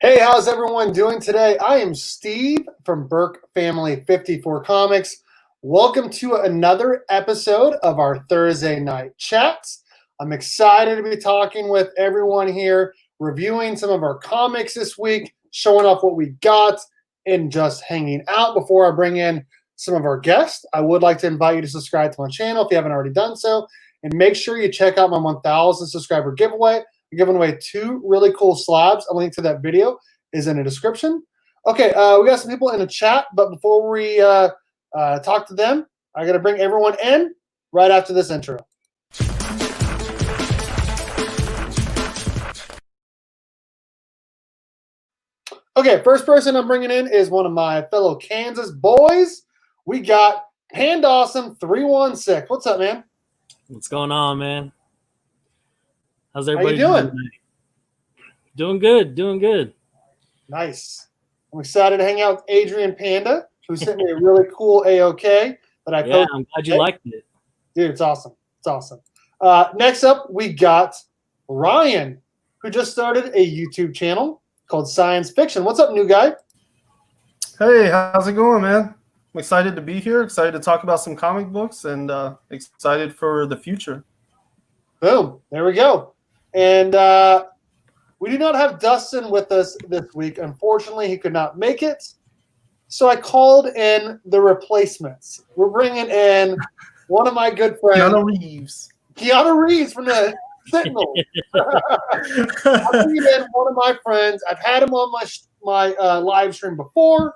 Hey, how's everyone doing today? I am Steve from Burke Family 54 Comics. Welcome to another episode of our Thursday night chats. I'm excited to be talking with everyone here, reviewing some of our comics this week, showing off what we got, and just hanging out. Before I bring in some of our guests, I would like to invite you to subscribe to my channel if you haven't already done so, and make sure you check out my 1,000 subscriber giveaway. We're giving away 2 really cool slabs. A link to that video is in the description. Okay, we got some people in the chat, but before we talk to them, I got to bring everyone in right after this intro. Okay, first person I'm bringing in is one of my fellow Kansas boys. We got Pandawesome316. What's up, man? What's going on, man? How's How everybody you doing? Doing good, doing good. Nice. I'm excited to hang out with Adrian Panda, who sent me a really cool AOK that I posted. Yeah, I'm glad you liked it. Dude, it's awesome. It's awesome. Next up, we got Ryan, who just started a YouTube channel called Science Fiction. What's up, new guy? Hey, how's it going, man? I'm excited to be here, excited to talk about some comic books, and excited for the future. Boom. There we go. And we do not have Dustin with us this week. Unfortunately, he could not make it. So I called in the replacements. We're bringing in one of my good friends. Keanu Reeves from the Sentinel. I'm bringing in one of my friends. I've had him on my live stream before.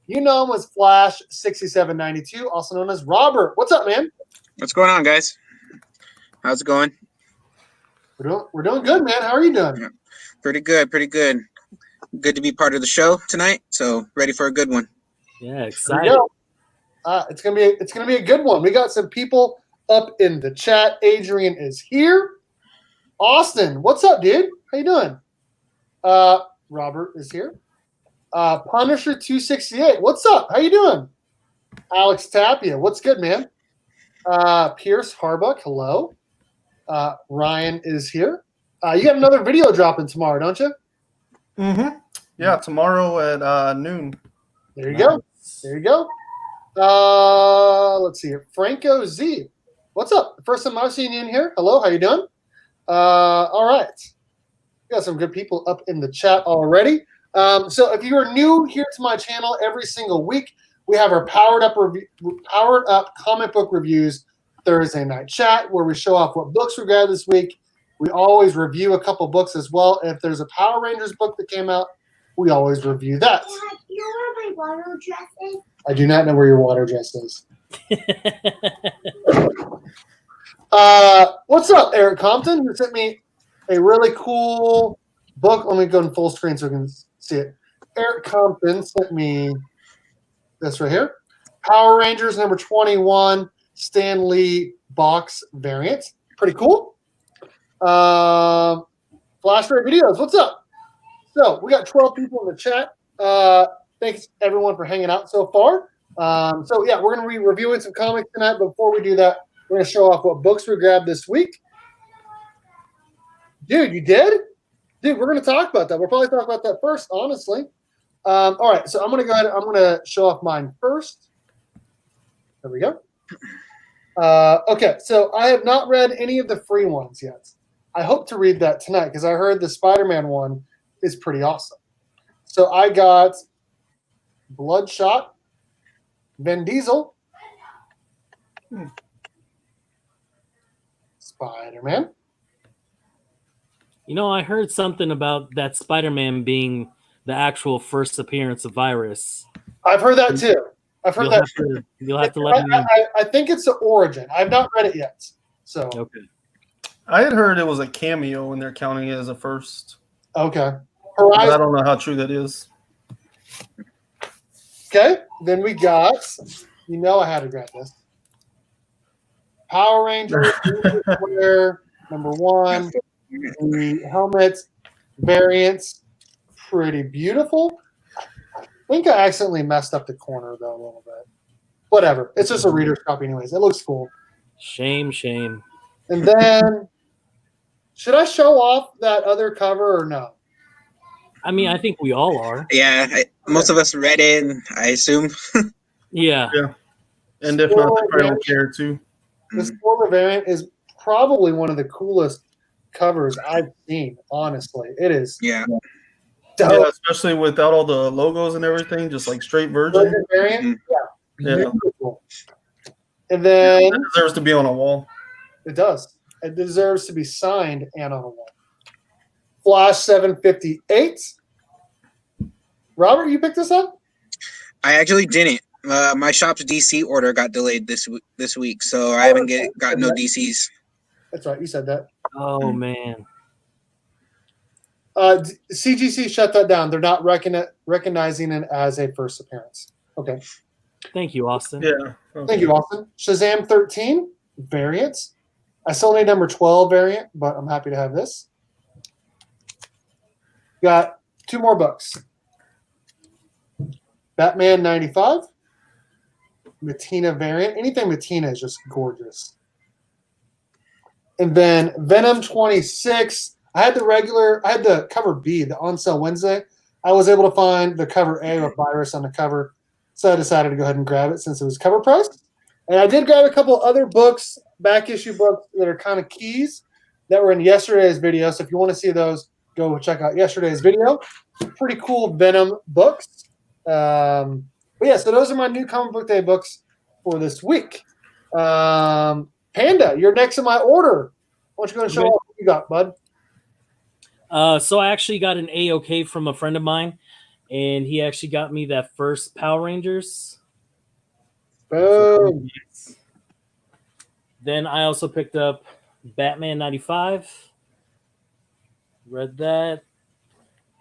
You know him as flash6792, also known as Robert. What's up, man? What's going on, guys? How's it going? We're doing good, man. How are you doing? Yeah. Pretty good, pretty good. Good to be part of the show tonight. So ready for a good one. Yeah, excited. It's gonna be a good one. We got some people up in the chat. Adrian is here. Austin, what's up, dude? How you doing? Robert is here. Punisher268, what's up? How you doing? Alex Tapia, what's good, man? Pierce Harbuck, hello. Ryan is here. You got another video dropping tomorrow, don't you? Mm-hmm. Yeah, tomorrow at noon. There you go. There you go. Let's see here. Franco Z. What's up? First time I've seen you in here. Hello, how you doing? All right. We got some good people up in the chat already. So if you are new here to my channel, every single week we have our powered up comic book reviews Thursday night chat where we show off what books we got this week. We always review a couple books as well. And if there's a Power Rangers book that came out, we always review that. Do you know where my water dress is? I do not know where your water dress is. What's up, Eric Compton? You sent me a really cool book. Let me go in full screen so we can see it. Eric Compton sent me this right here. Power Rangers number 21, Stan Lee box variant. Pretty cool. Flash Ray Videos, what's up? So we got 12 people in the chat. Thanks everyone for hanging out so far. So yeah, we're going to be reviewing some comics tonight. But before we do that, we're going to show off what books we grabbed this week. Dude, you did? Dude, we're going to talk about that. We'll probably talk about that first, honestly. All right, so I'm going to go ahead. I'm going to show off mine first. There we go. Okay, so I have not read any of the free ones yet. I hope to read that tonight because I heard the Spider-Man one is pretty awesome. So I got Bloodshot, Vin Diesel, Spider-Man. You know, I heard something about that Spider-Man being the actual first appearance of Virus. I've heard that too. I've heard that. You'll have to let me know. I think it's the origin. I've not read it yet. So okay. I had heard it was a cameo and they're counting it as a first. Okay. But I don't know how true that is. Okay. Then we got, you know I had to grab this. Power Rangers number 1. The helmet variants. Pretty beautiful. I think I accidentally messed up the corner though a little bit. Whatever. It's just a reader's copy anyways. It looks cool. Shame. And then, should I show off that other cover or no? I mean, I think we all are. Yeah, most of us read it, I assume. Yeah. Yeah. And if not, they probably don't care too. The spoiler variant is probably one of the coolest covers I've seen. Honestly, it is. Yeah. Dope. Yeah, especially without all the logos and everything, just like straight virgin. Spoiler variant, Mm-hmm. yeah, Yeah. beautiful. And then That deserves to be on a wall. it does. It deserves to be signed and on a wall. Flash 758. Robert, you picked this up? I actually didn't. My shop's DC order got delayed this week, so I haven't got no DCs. That's right. You said that. Oh man. CGC shut that down. They're not recognizing it as a first appearance. Okay. Thank you, Austin. Yeah. Okay. Thank you, Austin. Shazam 13 variants. I still need number 12 variant, but I'm happy to have this. Got 2 more books. Batman 95. Matina variant. Anything Matina is just gorgeous. And then Venom 26. I had the cover B, the on sale Wednesday. I was able to find the cover A with Virus on the cover, so I decided to go ahead and grab it since it was cover priced. And I did grab a couple other books, back issue books that are kind of keys that were in yesterday's video. So if you want to see those, go check out yesterday's video. Pretty cool Venom books. But yeah, so those are my new comic book day books for this week. Panda, you're next in my order. Why don't you go and show off what you got, bud? So I actually got an A-OK from a friend of mine, and he actually got me that first Power Rangers. Boom. Then I also picked up Batman 95. Read that.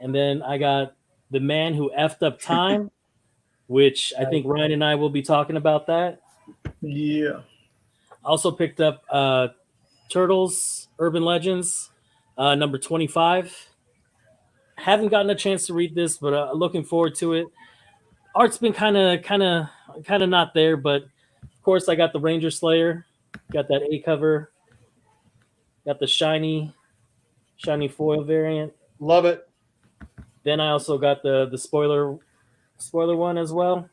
And then I got The Man Who Effed Up Time, which I think Ryan and I will be talking about that. Yeah. I also picked up Turtles Urban Legends, number 25. Haven't gotten a chance to read this, but looking forward to it. Art's been kind of not there, but of course I got the Ranger Slayer, got that A cover, got the shiny foil variant. Love it. Then I also got the spoiler one as well.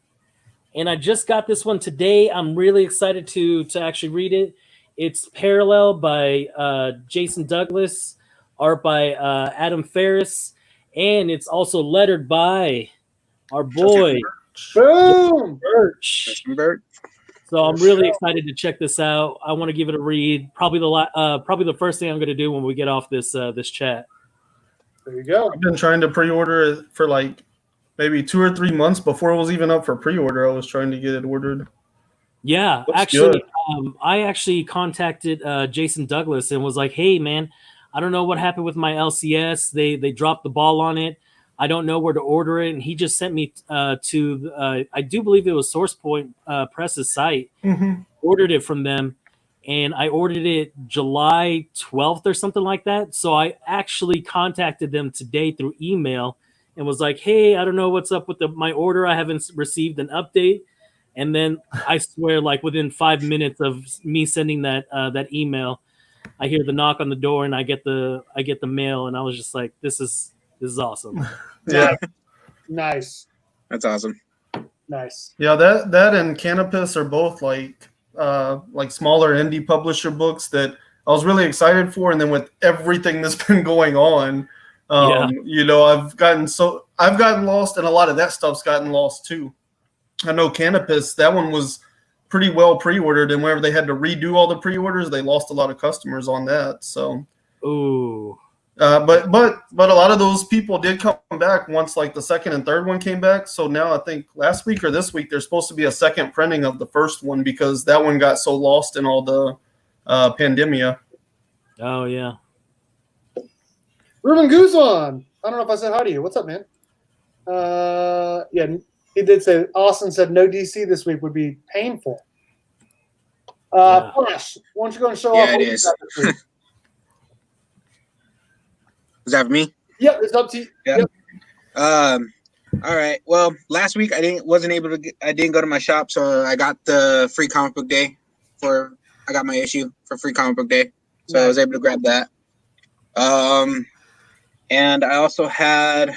And I just got this one today. I'm really excited to actually read it. It's Parallel by Jason Douglas, art by Adam Ferris, and it's also lettered by our boy Boom. Birch. So I'm really excited to check this out. I want to give it a read. Probably the first thing I'm going to do when we get off this chat. There you go. I've been trying to pre-order it for like maybe 2 or 3 months before it was even up for pre-order. I was trying to get it ordered. Yeah, Looks actually, good. I actually contacted Jason Douglas and was like, "Hey, man, I don't know what happened with my LCS. They dropped the ball on it. I don't know where to order it." And he just sent me to I do believe it was SourcePoint Press's site. Mm-hmm. Ordered it from them, and I ordered it July 12th or something like that. So I actually contacted them today through email and was like, "Hey, I don't know what's up with my order. I haven't received an update." And then I swear, like within 5 minutes of me sending that email, I hear the knock on the door and I get the mail, and I was just like, "This is awesome." Yeah. Nice. That's awesome. Nice. Yeah, that and Canopus are both like smaller indie publisher books that I was really excited for, and then with everything that's been going on, you know, I've gotten lost, and a lot of that stuff's gotten lost too. I know Canopus, that one was pretty well pre-ordered, and whenever they had to redo all the pre-orders, they lost a lot of customers on that. So, ooh. But a lot of those people did come back once like the second and third one came back. So now I think last week or this week there's supposed to be a second printing of the first one because that one got so lost in all the pandemia. Oh yeah. Ruben Guzman. I don't know if I said hi to you. What's up, man? Yeah, he did say. Austin said no DC this week would be painful. Flash, why don't you go and show off? Yeah, it is. Is that for me? Yep, it's up to you. Yeah. Yep. All right. Well, last week I didn't go to my shop, so I got the free comic book day I got my issue for free comic book day. So I was able to grab that. And I also had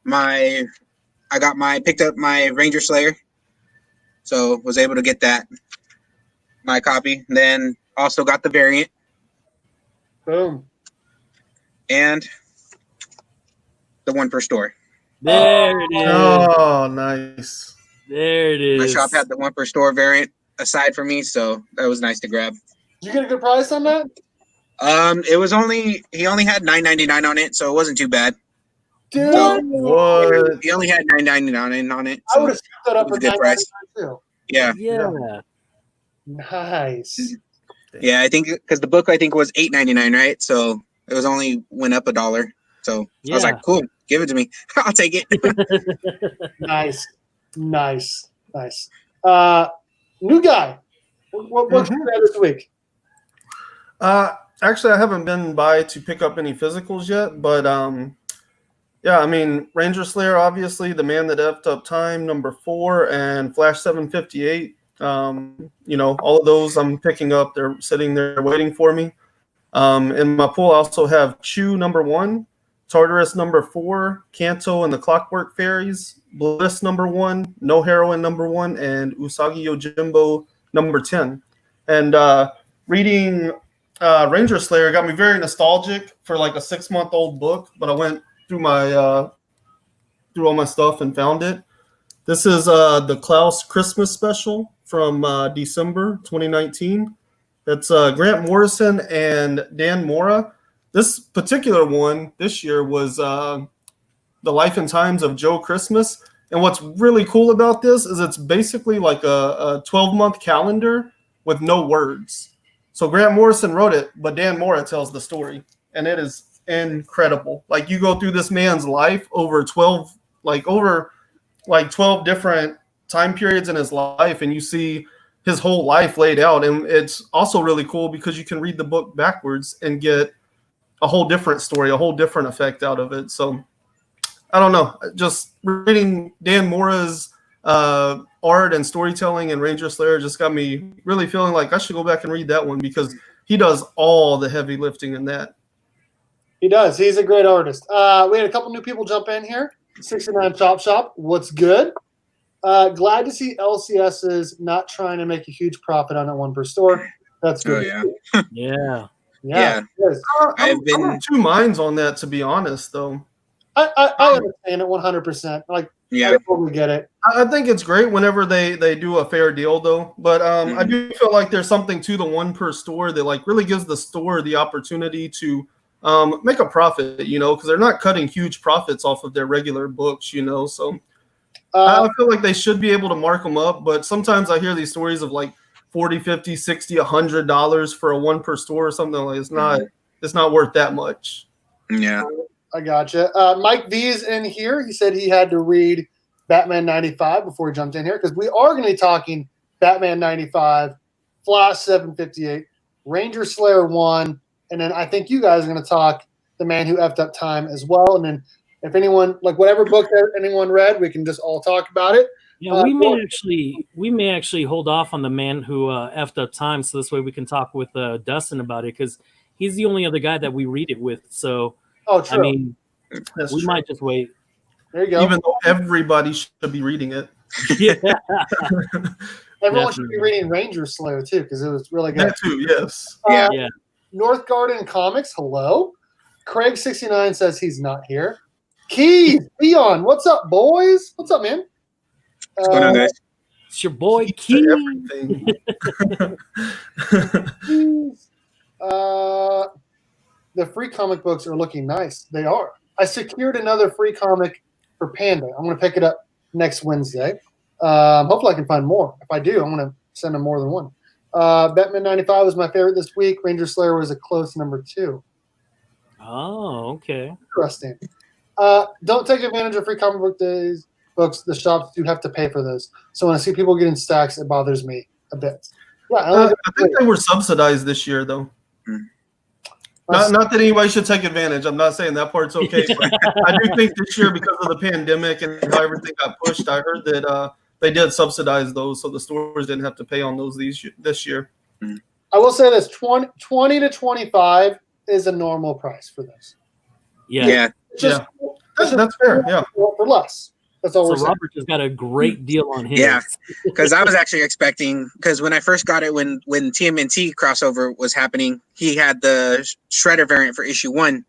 picked up my Ranger Slayer, so was able to get that, my copy. Then also got the variant. Boom. And the one per store. There it is. Oh, nice. There it My is. shop had the one per store variant aside for me, so that was nice to grab. Did you get a good price on that? It was he only had $9.99 on it, so it wasn't too bad. Dude, So, What? he only had $9.99 on it. I So would have scooped that up it was for a good price. $9.99 too. Yeah. Yeah. Nice. Yeah, I think because the book was $8.99, right? So it was only went up $1. So I was Yeah. like, cool, give it to me. I'll take it. Nice. New guy. What's Mhm. new this week? Actually, I haven't been by to pick up any physicals yet, but yeah, I mean, Ranger Slayer, obviously, The Man That Effed Up Time, #4, and Flash 758. All of those I'm picking up. They're sitting there waiting for me. In my pool, I also have Chew #1, Tartarus #4, Kanto and the Clockwork Fairies, Bliss #1, No Heroine #1, and Usagi Yojimbo #10. And reading Ranger Slayer got me very nostalgic for like a 6-month-old book, but I went through through all my stuff and found it. This is the Klaus Christmas special from December 2019. That's Grant Morrison and Dan Mora. This particular one this year was The Life and Times of Joe Christmas. And what's really cool about this is it's basically like a 12-month calendar with no words. So Grant Morrison wrote it, but Dan Mora tells the story. And it is incredible. Like, you go through this man's life over 12 different time periods in his life, and you see his whole life laid out. And it's also really cool because you can read the book backwards and get a whole different story, a whole different effect out of it. So I don't know, just reading Dan Mora's art and storytelling and Ranger Slayer just got me really feeling like I should go back and read that one because he does all the heavy lifting in that. He does. He's a great artist. We had a couple new people jump in here. 69 Chop Shop. What's good? Glad to see LCS is not trying to make a huge profit on it, one per store. That's good. Oh, yeah. Yeah. It is. I'm of two minds on that, to be honest, though. I understand it 100%. Like, Yeah. I totally get it. I think it's great whenever they do a fair deal, though. But I do feel like there's something to the one per store that like really gives the store the opportunity to make a profit, because they're not cutting huge profits off of their regular books, So I feel like they should be able to mark them up. But sometimes I hear these stories of like $40, $50, $60, $100 for a one per store or something. Like it's not worth that much. Yeah. I gotcha. Mike V is in here. He said he had to read Batman 95 before he jumped in here because we are going to be talking Batman 95, Flash 758, Ranger Slayer 1, and then I think you guys are going to talk The Man Who Effed Up Time as well. And then if anyone, like whatever book that anyone read, we can just all talk about it. Yeah, we may actually hold off on The Man Who Effed Up Time, so this way we can talk with Dustin about it because he's the only other guy that we read it with. So, true. I mean, That's we true. might just wait. There you go. Even though everybody should be reading it. Yeah. Everyone should be reading Ranger Slayer too because it was really good. That too, yes. Yeah. North Garden Comics, hello. Craig69 says he's not here. Keys, Leon, what's up, boys? What's up, man? What's going on, guys? It's your boy To Key. everything. Keys. The free comic books are looking nice. They are. I secured another free comic for Panda. I'm going to pick it up next Wednesday. Hopefully I can find more. If I do, I'm going to send them more than one. Batman 95 was my favorite this week. Ranger Slayer was a close #2. Oh, okay. Interesting. Don't take advantage of free comic book days books. The shops do have to pay for those. So when I see people getting stacks, it bothers me a bit. Yeah, I think they were subsidized this year, though. Not that anybody should take advantage. I'm not saying that part's okay. But I do think this year, because of the pandemic and how everything got pushed, I heard that they did subsidize those, so the stores didn't have to pay on those this year. I will say this: 20 to 25 is a normal price for this. Yeah. Yeah. It's just That's fair. Yeah. For less. That's all So we're saying. Robert just got a great deal on his. Yeah, because I was actually expecting, because when I first got it, when TMNT crossover was happening, he had the Shredder variant for issue 1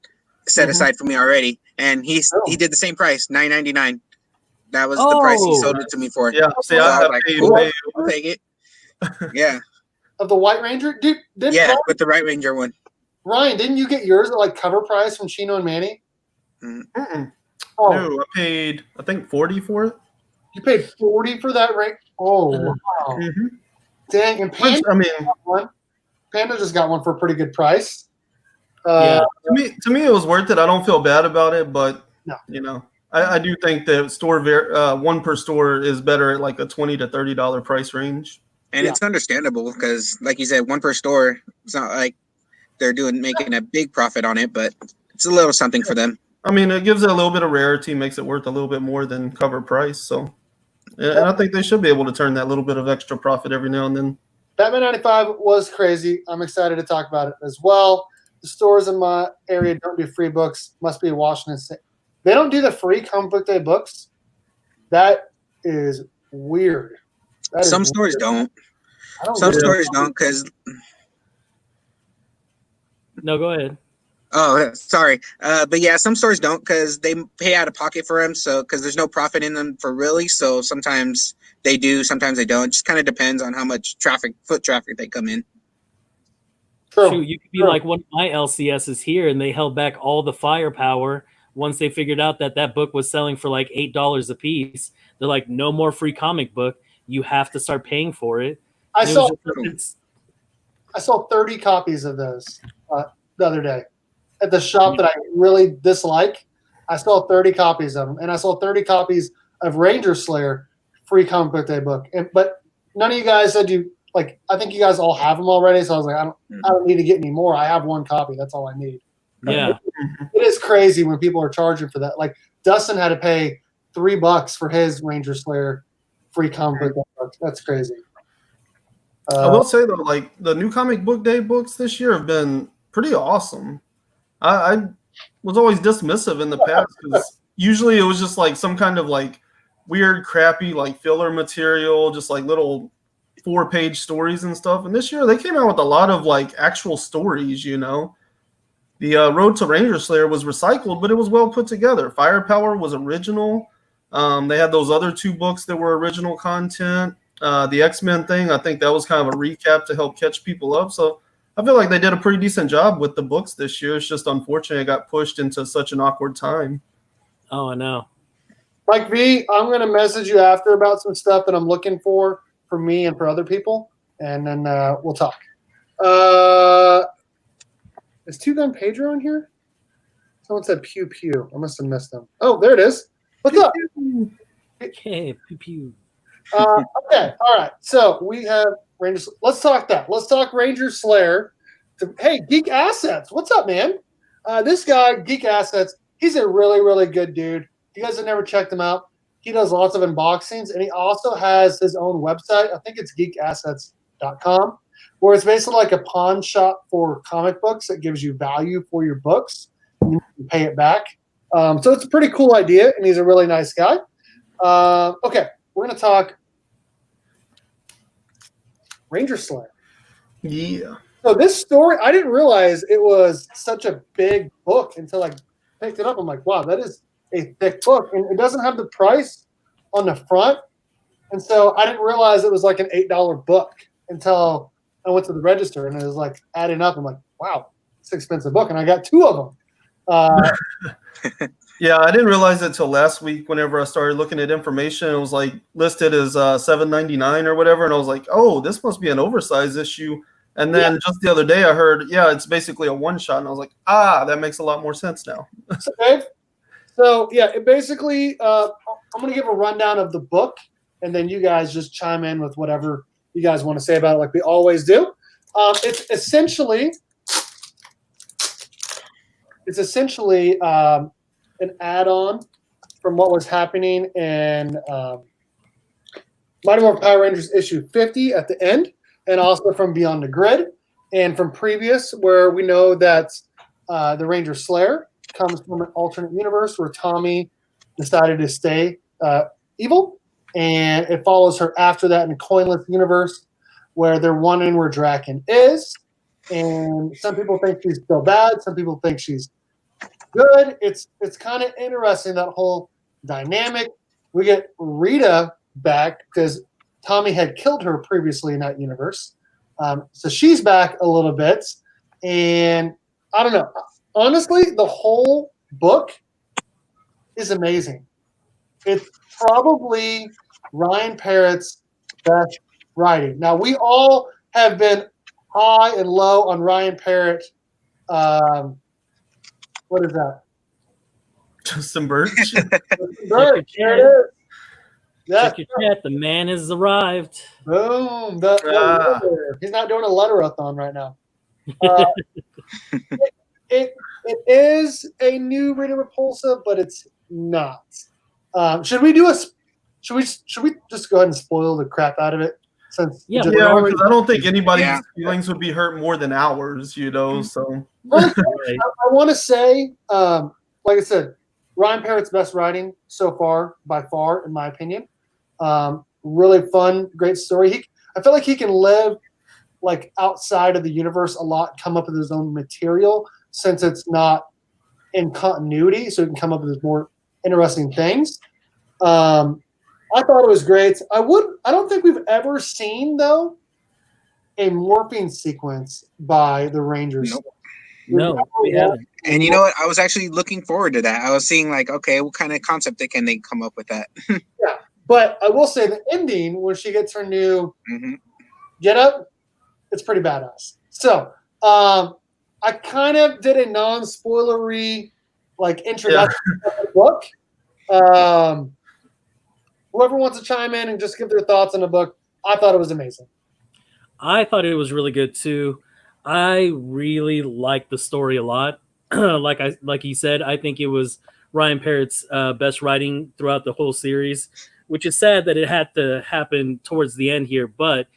set aside for me already, and he did the same price, $9.99. That was the price he sold it to me for. Yeah, see, So I was I like, paid cool, way I'll take it. Yeah. Of the White Ranger, dude. Yeah, with the Right Ranger one. Ryan, didn't you get yours at like cover price from Chino and Manny? Mm-mm. Oh, No, I paid, I think, 40 for it. you paid 40 for that, right? Oh, wow. Mm-hmm. Dang. And Which, Panda just got one for a pretty good price. Yeah. To me, it was worth it. I don't feel bad about it, but No. you know, I do think that one per store is better at like a $20 to $30 price range. And it's understandable because, like you said, one per store. It's not like they're making a big profit on it, but it's a little something for them. I mean, it gives it a little bit of rarity, makes it worth a little bit more than cover price. So, and I think they should be able to turn that little bit of extra profit every now and then. Batman 95 was crazy. I'm excited to talk about it as well. The stores in my area don't do free books. Must be Washington State. They don't do the free comic book day books. That is weird. Some stores don't. Some stores don't because. No, go ahead. Oh, sorry. But yeah, some stores don't because they pay out of pocket for them. So because there's no profit in them for really. So sometimes they do, sometimes they don't. It just kind of depends on how much foot traffic they come in. True. Shoot, you could be like one of my LCSs here, and they held back all the firepower once they figured out that book was selling for like $8 a piece. They're like, no more free comic book. You have to start paying for it. I saw 30 copies of those the other day at the shop that I really dislike. I saw 30 copies of them, and I saw 30 copies of Ranger Slayer free comic book day book. But none of you guys said you like. I think you guys all have them already. So I was like, I don't need to get any more. I have one copy. That's all I need. Yeah, it is crazy when people are charging for that. Like Dustin had to pay $3 for his Ranger Slayer free comic book day book. That's crazy. I will say though, like the new comic book day books this year have been pretty awesome. I was always dismissive in the past because usually it was just like some kind of like weird, crappy like filler material, just like little 4-page stories and stuff. And this year they came out with a lot of like actual stories. You know, the Road to Ranger Slayer was recycled, but it was well put together. Firepower was original. They had those other 2 books that were original content. The X-Men thing, I think that was kind of a recap to help catch people up. So I feel like they did a pretty decent job with the books this year. It's just unfortunate it got pushed into such an awkward time. Oh, I know. Mike V, I'm going to message you after about some stuff that I'm looking for me and for other people, and then we'll talk. Is Two Gun Pedro on here? Someone said pew pew. I must have missed them. Oh, there it is. What's up? Okay, pew pew. Okay, all right. So we have Rangers. Let's talk that. Let's talk Ranger Slayer. Hey, Geek Assets. What's up, man? This guy, Geek Assets, he's a really, really good dude. If you guys have never checked him out, he does lots of unboxings, and he also has his own website. I think it's geekassets.com, where it's basically like a pawn shop for comic books that gives you value for your books. And you can pay it back. So it's a pretty cool idea, and he's a really nice guy. Okay, we're going to talk Ranger Slayer. Yeah. So this story, I didn't realize it was such a big book until I picked it up. I'm like, wow, that is a thick book. And it doesn't have the price on the front. And so I didn't realize it was like an $8 book until I went to the register, and it was like adding up. I'm like, wow, it's an expensive book. And I got 2 of them. Yeah, I didn't realize it till last week whenever I started looking at information. It was like listed as $7.99 or whatever. And I was like, oh, this must be an oversized issue. And then just the other day I heard, it's basically a one-shot. And I was like, that makes a lot more sense now. So, Dave, it basically, I'm going to give a rundown of the book, and then you guys just chime in with whatever you guys want to say about it like we always do. It's essentially an add-on from what was happening in Mighty Morphin Power Rangers issue 50 at the end, and also from Beyond the Grid, and from previous where we know that the Ranger Slayer comes from an alternate universe where Tommy decided to stay evil, and it follows her after that in a coinless universe where they're wondering where Draken is. And some people think she's still bad. Some people think she's good. It's kind of interesting, that whole dynamic. We get Rita back because Tommy had killed her previously in that universe. So she's back a little bit. And I don't know. Honestly, the whole book is amazing. It's probably Ryan Parrott's best writing. Now, we all have been high and low on Ryan Parrott. What is that? Justin Birch. Justin Birch. There it is. Check your chat. The man has arrived. Boom. He's not doing a letter-a-thon right now. It is a new Rita Repulsa, but it's not. Should we just go ahead and spoil the crap out of it? Because I don't think anybody's feelings would be hurt more than ours, So I want to say, like I said, Ryan Parrott's best writing so far, by far, in my opinion. Really fun, great story. I feel like he can live like outside of the universe a lot, come up with his own material since it's not in continuity, so he can come up with more interesting things. I thought it was great. I don't think we've ever seen, though, a morphing sequence by the Rangers. No, we haven't. And you know what? I was actually looking forward to that. I was seeing like, okay, what kind of concept can they come up with that? Yeah, but I will say the ending when she gets her new get up, it's pretty badass. So I kind of did a non-spoilery like introduction of the book. Whoever wants to chime in and just give their thoughts on the book, I thought it was amazing. I thought it was really good too. I really liked the story a lot. like he said, I think it was Ryan Parrott's best writing throughout the whole series, which is sad that it had to happen towards the end here, but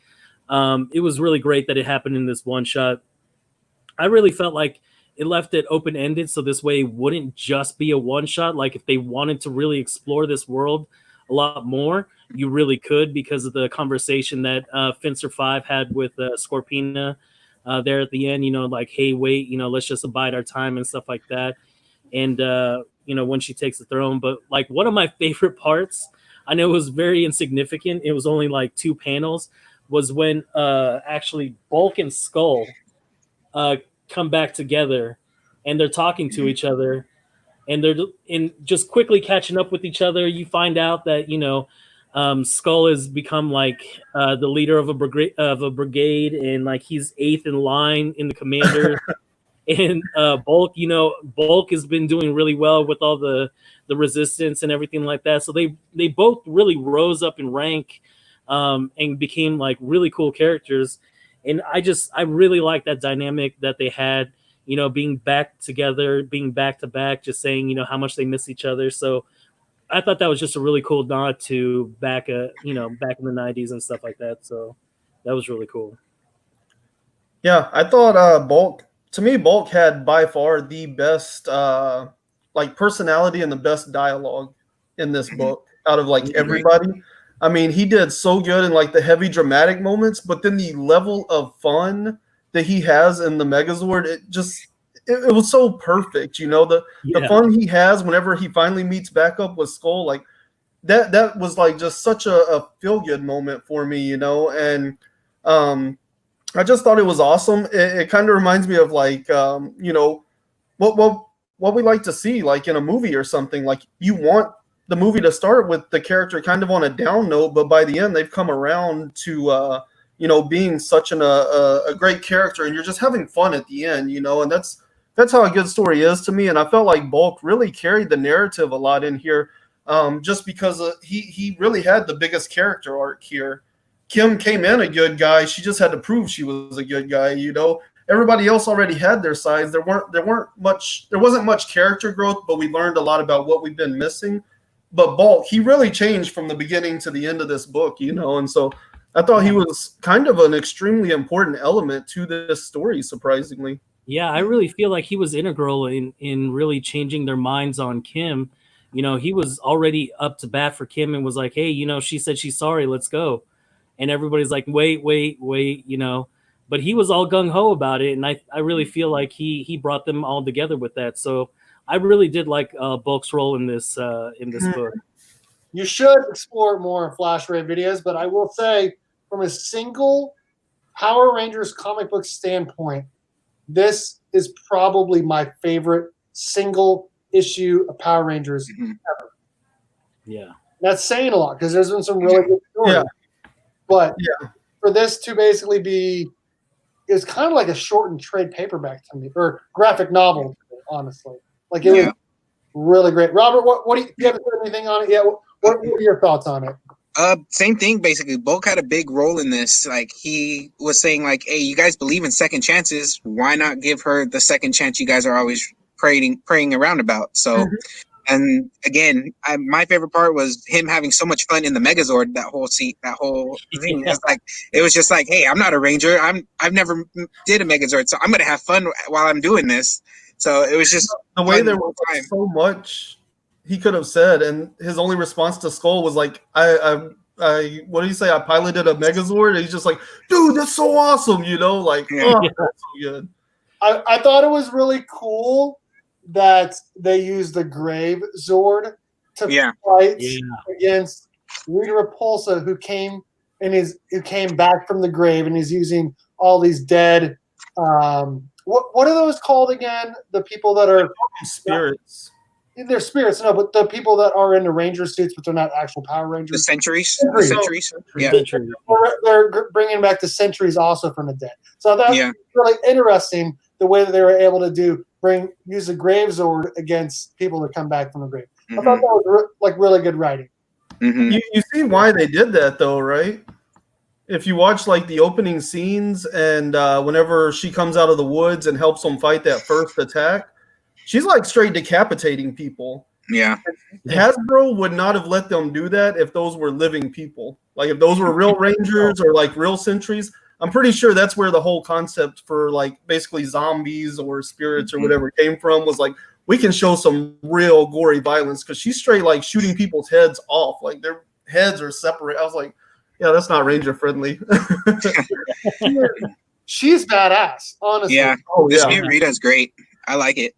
it was really great that it happened in this one shot. I really felt like it left it open-ended, so this way it wouldn't just be a one shot. Like if they wanted to really explore this world a lot more, you really could, because of the conversation that Fencer 5 had with Scorpina there at the end, like, hey, wait, let's just abide our time and stuff like that. And, when she takes the throne. But like one of my favorite parts, I know it was very insignificant, it was only like 2 panels, was when actually Bulk and Skull come back together and they're talking to each other. And they're just quickly catching up with each other. You find out that Skull has become like the leader of a brigade, and like he's 8th in line in the commander. And Bulk has been doing really well with all the resistance and everything like that. So they both really rose up in rank and became like really cool characters. And I really like that dynamic that they had. Being back together, being back to back, just saying, how much they miss each other. So I thought that was just a really cool nod to back in the 90s and stuff like that. So that was really cool. Yeah, I thought Bulk had by far the best personality and the best dialogue in this book out of like everybody. I mean, he did so good in like the heavy dramatic moments, but then the level of fun that he has in the Megazord, it was so perfect. The fun he has whenever he finally meets back up with Skull, like that was like just such a feel good moment for me, and I just thought it was awesome. It kind of reminds me of like what we like to see like in a movie or something. Like you want the movie to start with the character kind of on a down note, but by the end they've come around to being such a great character, and you're just having fun at the end, and that's how a good story is to me. And I felt like Bulk really carried the narrative a lot in here, just because he really had the biggest character arc here. Kim came in a good guy; she just had to prove she was a good guy. Everybody else already had their sides. There wasn't much character growth, but we learned a lot about what we've been missing. But Bulk, he really changed from the beginning to the end of this book, and so I thought he was kind of an extremely important element to this story, surprisingly. Yeah, I really feel like he was integral in really changing their minds on Kim. You know, he was already up to bat for Kim and was like, "Hey, you know, she said she's sorry. Let's go." And everybody's like, "Wait, wait, wait," you know. But he was all gung ho about it, and I really feel like he brought them all together with that. So I really did like Bulk's role in this book. You should explore more Flash Ray videos, but I will say, from a single Power Rangers comic book standpoint, this is probably my favorite single issue of Power Rangers ever. Yeah, That's saying a lot because there's been some really good stories. Yeah. But for this to basically be, it's kind of like a shortened trade paperback to me, or graphic novel, honestly. Like it was really great. Robert, what do you haven't said anything on it yet? What are your thoughts on it? Same thing, basically. Bulk had a big role in this. Like, he was saying, like, hey, you guys believe in second chances. Why not give her the second chance you guys are always praying around about? So, and again, my favorite part was him having so much fun in the Megazord. That whole thing. It's like, it was just like, hey, I'm not a ranger. I've never did a Megazord, so I'm gonna have fun while I'm doing this. So it was just the way there was so much he could have said, and his only response to Skull was like, I what do you say? I piloted a Megazord. And he's just like, dude, that's so awesome, you know, like, oh, that's so good. I thought it was really cool that they used the Grave Zord to fight against Rita Repulsa, who came back from the grave and is using all these dead. What are those called again? The people that are spirits. They're spirits, no, but the people that are in the Ranger suits, but they're not actual Power Rangers. The Sentries. Yeah. They're bringing back the Sentries also from the dead. So that's really interesting, the way that they were able to use the Grave Zord against people that come back from the grave. I thought that was really good writing. You see why they did that, though, right? If you watch like the opening scenes and whenever she comes out of the woods and helps them fight that first attack, she's like straight decapitating people. Yeah. Hasbro would not have let them do that if those were living people. Like if those were real Rangers or like real Sentries, I'm pretty sure that's where the whole concept for like basically zombies or spirits or whatever came from, was like, we can show some real gory violence, because she's straight like shooting people's heads off. Like their heads are separate. I was like, yeah, that's not Ranger friendly. She's badass, honestly. Yeah. This new Rita's great. I like it.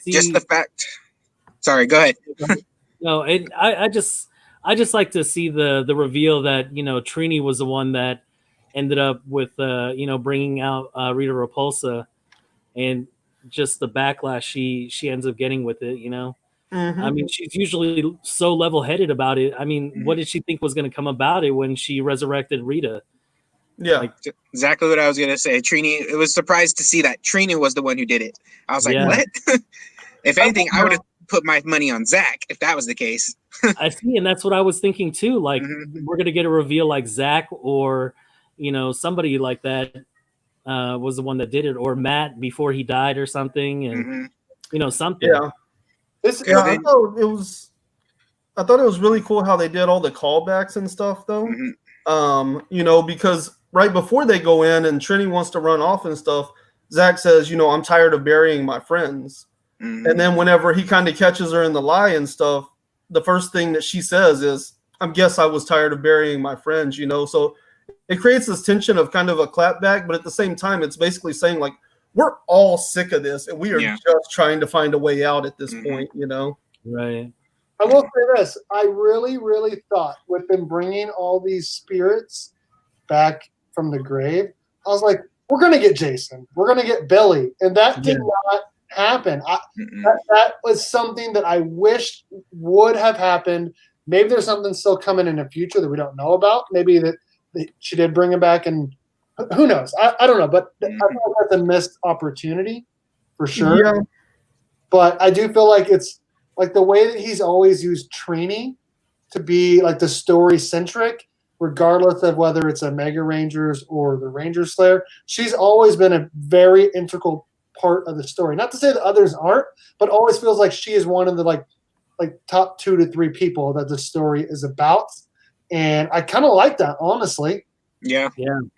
Just the fact. Sorry, go ahead. No, and I just like to see the reveal that, you know, Trini was the one that ended up with you know, bringing out Rita Repulsa, and just the backlash she ends up getting with it, you know. I mean, she's usually so level-headed about it. I mean, what did she think was going to come about it when she resurrected Rita? Yeah, like, exactly what I was gonna say. Trini, it was surprised to see that Trini was the one who did it. I was like, what? If anything, I would have put my money on Zach if that was the case. I see, and that's what I was thinking too. Like, we're gonna get a reveal like Zach, or you know, somebody like that was the one that did it, or Matt before he died or something, and you know, something. Yeah. I thought it was really cool how they did all the callbacks and stuff, though. You know, because right before they go in and Trini wants to run off and stuff, Zach says, you know, I'm tired of burying my friends. And then whenever he kind of catches her in the lie and stuff, the first thing that she says is, I guess I was tired of burying my friends, you know. So it creates this tension of kind of a clapback, but at the same time, it's basically saying, like, we're all sick of this, and we are just trying to find a way out at this point, you know? Right. I will say this. I really, really thought with them bringing all these spirits back from the grave, I was like, we're going to get Jason. We're going to get Billy. And that did not happen. That was something that I wished would have happened. Maybe there's something still coming in the future that we don't know about. Maybe that she did bring him back, and who knows? I don't know. But I feel like that's a missed opportunity for sure. Yeah. But I do feel like it's like the way that he's always used Trini to be like the story centric, regardless of whether it's a Mega Rangers or the Ranger Slayer. She's always been a very integral part of the story. Not to say that others aren't, but always feels like she is one of the like top 2 to 3 people that the story is about. And I kind of like that, honestly. Yeah,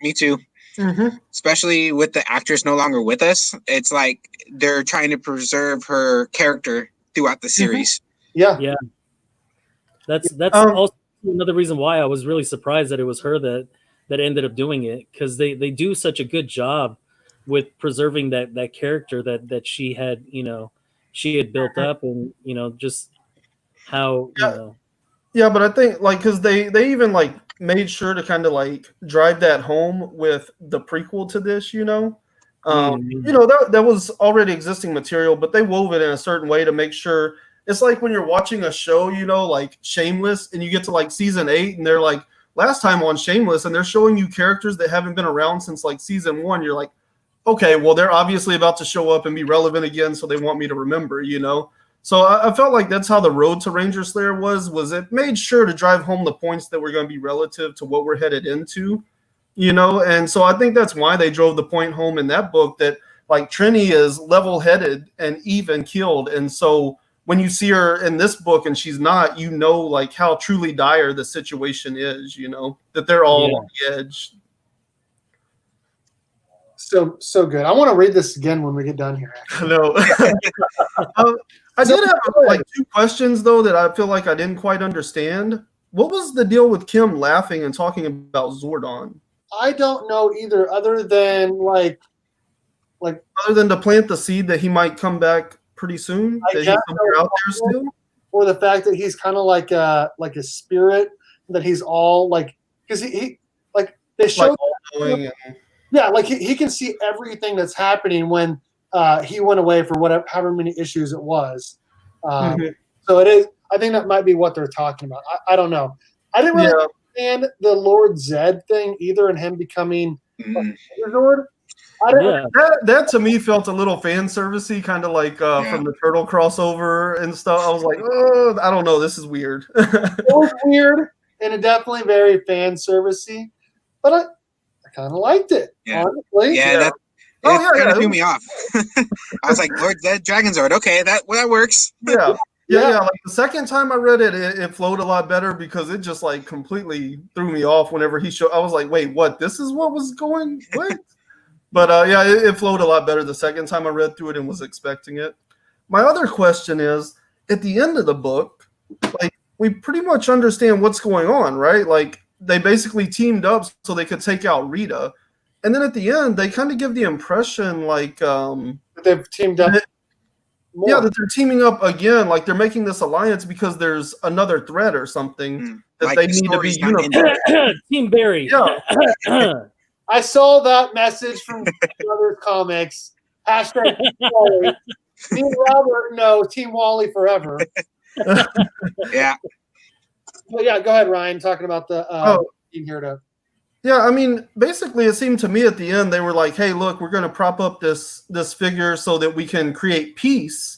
me too. especially with the actress no longer with us. It's like they're trying to preserve her character throughout the series. Yeah. That's also another reason why I was really surprised that it was her that ended up doing it, because they do such a good job with preserving that character that she had built up, and just how Yeah, but I think because they even made sure to kind of drive that home with the prequel to this, that was already existing material, but they wove it in a certain way to make sure. It's like when you're watching a show, like Shameless, and you get to season 8, and they're like, last time on Shameless, and they're showing you characters that haven't been around since season 1. You're like, okay, well, they're obviously about to show up and be relevant again, so they want me to remember, So I felt like that's how the road to Ranger Slayer was it made sure to drive home the points that were going to be relative to what we're headed into, and so I think that's why they drove the point home in that book that Trini is level-headed and even-keeled, and so when you see her in this book and she's not, how truly dire the situation is, that they're all on the edge. So good. I want to read this again when we get done here. No. I did have 2 questions though that I feel like I didn't quite understand. What was the deal with Kim laughing and talking about Zordon? I don't know either, other than other than to plant the seed that he might come back pretty soon. That he's somewhere out there still, or the fact that he's kind of like a spirit, that he's all because he they show he can see everything that's happening when he went away for however many issues it was. So it is. I think that might be what they're talking about. I don't know. I didn't really understand the Lord Zed thing either, and him becoming Lord. That to me felt a little fan servicey, kind of from the Turtle crossover and stuff. I was like, oh, I don't know, this is weird. It was weird, and it definitely very fan servicey, but I kind of liked it. Yeah, honestly. That kind of threw me off. I was like, Lord Zed, Dragonzord. Okay, that works. Yeah. The second time I read it, it flowed a lot better because it just completely threw me off whenever he showed. I was like, wait, what? This is what was going? What? But it flowed a lot better the second time I read through it and was expecting it. My other question is, at the end of the book, we pretty much understand what's going on, right? They basically teamed up so they could take out Rita. And then at the end, they kind of give the impression that they've teamed up. That they're teaming up again. They're making this alliance because there's another threat or something that they need to be unified. Team Barry. Yeah. I saw that message from other comics. Hashtag Team Wally. Team Robert, no. Team Wally forever. Yeah. Well, yeah, go ahead, Ryan, talking about the team here to. Yeah, I mean, basically it seemed to me at the end they were like, hey, look, we're going to prop up this figure so that we can create peace.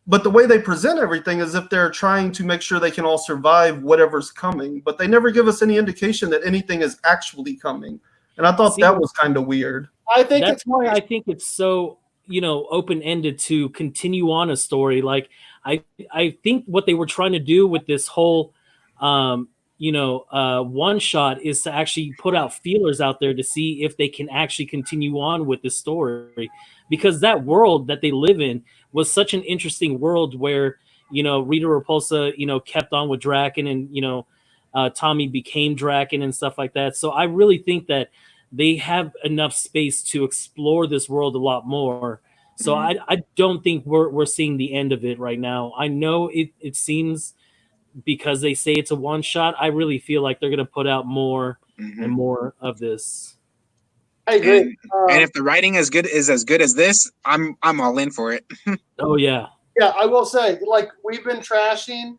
But the way they present everything is if they're trying to make sure they can all survive whatever's coming. But they never give us any indication that anything is actually coming. And I thought that was kind of weird. I think that's why I think it's so, open-ended to continue on a story. I think what they were trying to do with this whole, one shot is to actually put out feelers out there to see if they can actually continue on with the story, because that world that they live in was such an interesting world where, Rita Repulsa, kept on with Draken, and, Tommy became Draken and stuff like that. So I really think that they have enough space to explore this world a lot more. So I don't think we're seeing the end of it right now. I know it seems, because they say it's a one shot, I really feel like they're going to put out more and more of this. I agree. And if the writing is as good as this, I'm all in for it. Oh yeah. Yeah, I will say, we've been trashing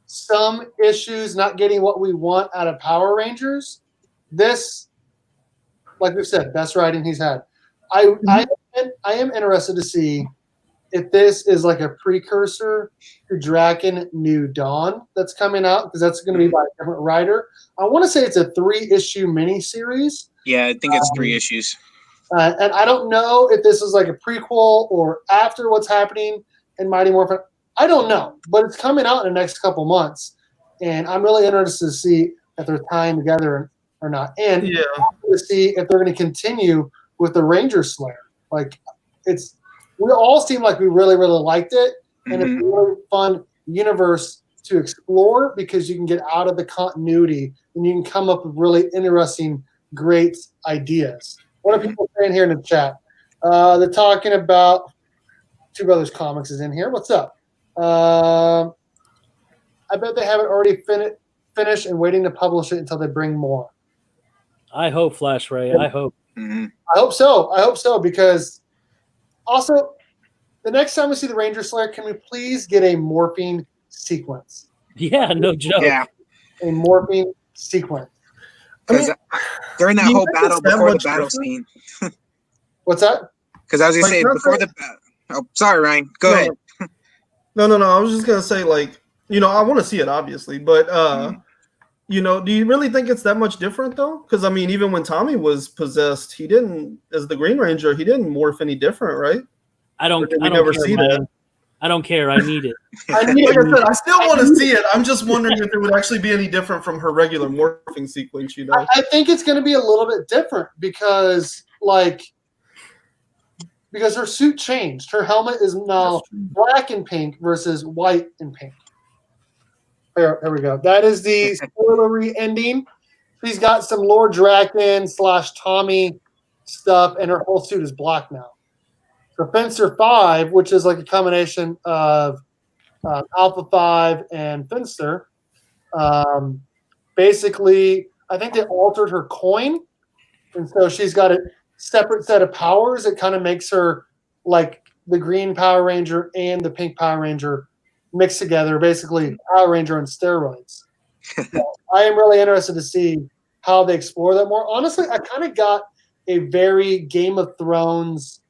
some issues not getting what we want out of Power Rangers. This, like we've said, best writing he's had. I am interested to see if this is a precursor to Draken New Dawn that's coming out, because that's going to be by a different writer. I want to say it's a 3-issue miniseries. Yeah, I think it's 3 issues. And I don't know if this is a prequel or after what's happening in Mighty Morphin. I don't know, but it's coming out in the next couple months, and I'm really interested to see if they're tying together or not. And Yeah. to see if they're going to continue with the Ranger Slayer. Like, we all seem like we really, really liked it, and it's a really fun universe to explore because you can get out of the continuity and you can come up with really interesting, great ideas. What are people saying here in the chat? They're talking about Two Brothers Comics is in here. What's up? I bet they have it already finished and waiting to publish it until they bring more. I hope, Flash Ray. I hope. I hope so. I hope so, because also the next time we see the Ranger Slayer, can we please get a morphing sequence? Yeah, no joke. Yeah. A morphing sequence. Because during that whole battle, before the battle different? scene. What's that? Because I was going to say, before the oh, sorry, Ryan. Go ahead. No. I was just going to say, like, I want to see it, obviously. But, do you really think it's that much different, though? Because, I mean, even when Tommy was possessed, he didn't, as the Green Ranger, he didn't morph any different, right? I don't never care, see man. that. I don't care. I need it. Like I said, I still want to see it. I'm just wondering if it would actually be any different from her regular morphing sequence, I think it's going to be a little bit different because her suit changed. Her helmet is now black and pink versus white and pink. There we go. That is the spoilery ending. She's got some Lord Draken / Tommy stuff, and her whole suit is black now. So Fencer 5, which is like a combination of Alpha 5 and Fencer, basically, I think they altered her coin, and so she's got a separate set of powers. It kind of makes her like the Green Power Ranger and the Pink Power Ranger mixed together, basically Power Ranger on steroids. So I am really interested to see how they explore that more. Honestly, I kind of got a very Game of Thrones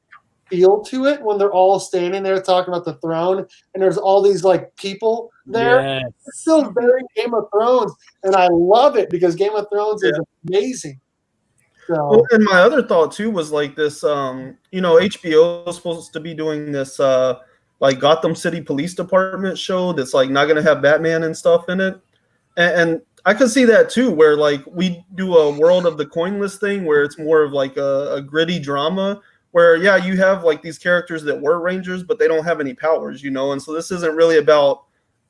feel to it when they're all standing there talking about the throne, and there's all these like people there. Yes. It's still very Game of Thrones, and I love it because Game of Thrones is amazing. So, well, and my other thought too was like this. HBO is supposed to be doing this like Gotham City Police Department show that's like not going to have Batman and stuff in it, and I could see that too, where like we do a World of the Coinless thing where it's more of like a gritty drama. Where, you have like these characters that were Rangers, but they don't have any powers, and so this isn't really about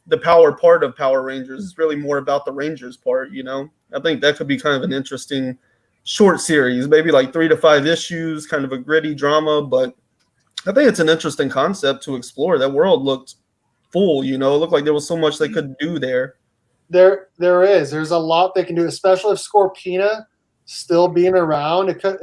the power part of Power Rangers. It's really more about the Rangers part, I think that could be kind of an interesting short series, maybe like 3 to 5 issues, kind of a gritty drama, but I think it's an interesting concept to explore. That world looked full, it looked like there was so much they could do there. There is. There's a lot they can do, especially if Scorpina still being around. It could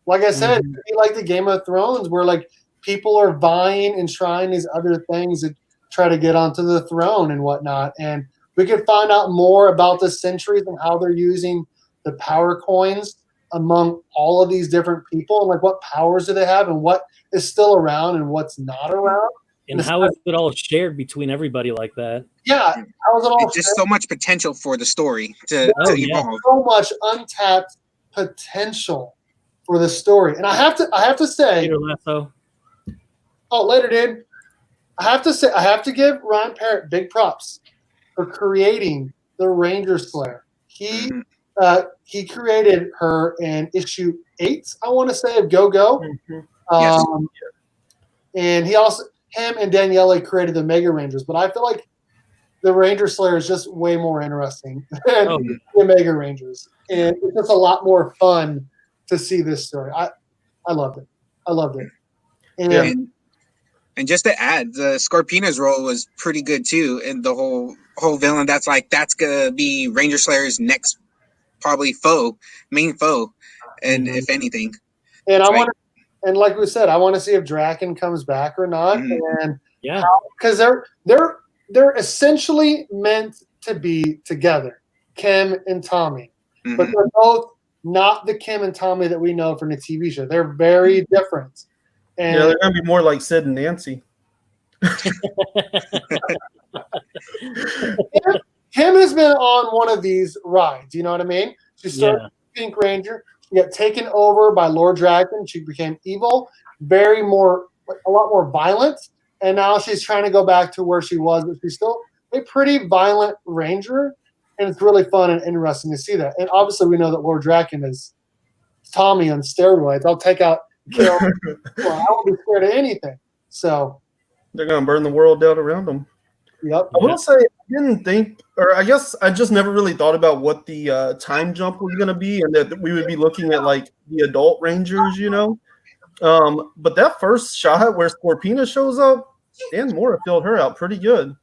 like I said, it could be like the Game of Thrones where like people are vying and trying these other things to try to get onto the throne and whatnot. And we could find out more about the centuries and how they're using the power coins among all of these different people and like what powers do they have and what is still around and what's not around. And how is it all shared between everybody like that? Yeah. How is it all It's just so much potential for the story to evolve. So much untapped potential for the story. And I have to say, Peter Lasso. Oh, later, dude. I have to give Ryan Parrott big props for creating the Ranger Slayer. He created her in issue 8, I want to say, of Go-Go. Yes. And him and Daniele created the Mega Rangers, but I feel like the Ranger Slayer is just way more interesting than the Mega Rangers. And it's just a lot more fun to see this story. I loved it. And just to add, the Scorpina's role was pretty good too, and the whole villain that's gonna be Ranger Slayer's next probably main foe, and if anything. And and like we said, I want to see if Draken comes back or not, and because they're essentially meant to be together, Kim and Tommy, but they're both not the Kim and Tommy that we know from the TV show. They're very different. And they're gonna be more like Sid and Nancy. Kim has been on one of these rides. You know what I mean? She started Pink Ranger. She got taken over by Lord Draken. She became evil, a lot more violent. And now she's trying to go back to where she was, but she's still a pretty violent Ranger. and it's really fun and interesting to see that. And obviously, we know that Lord Draken is Tommy on steroids. I'll take out kill. Well, I won't be scared of anything. So they're gonna burn the world down around them. Yep. I will say, I didn't think, or I guess I just never really thought about what the time jump was going to be, and that we would be looking at like the adult Rangers, you know. But that first shot where Scorpina shows up, Dan Mora filled her out pretty good.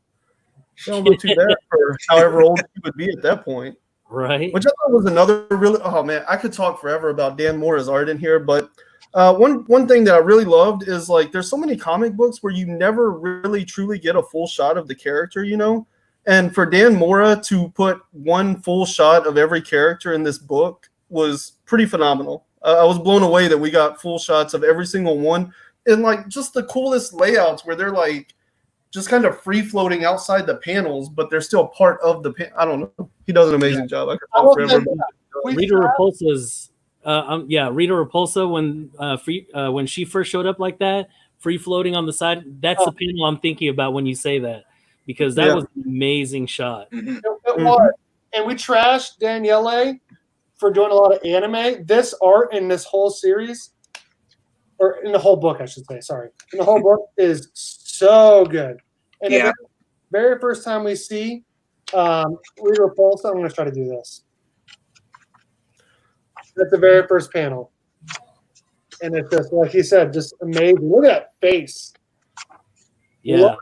She don't look too bad for however old she would be at that point. Right. Which I thought was another really, oh man, I could talk forever about Dan Mora's art in here, but one thing that I really loved is like there's so many comic books where you never really truly get a full shot of the character, you know? And for Dan Mora to put one full shot of every character in this book was pretty phenomenal. I was blown away that we got full shots of every single one, and like just the coolest layouts where they're like just kind of free floating outside the panels, but they're still part of the I don't know. He does an amazing job. I could talk forever. Rita Repulsa's Rita Repulsa when she first showed up like that, free floating on the side. That's the panel I'm thinking about when you say that, because that was an amazing shot. It was. And we trashed Daniele for doing a lot of anime. This art in this whole series, or in the whole book, I should say, sorry. In the whole book is so good. And the very first time we see Rita Repulsa, I'm going to try to do this. That's the very first panel. And it's just, like he said, just amazing. Look at that face. Yeah.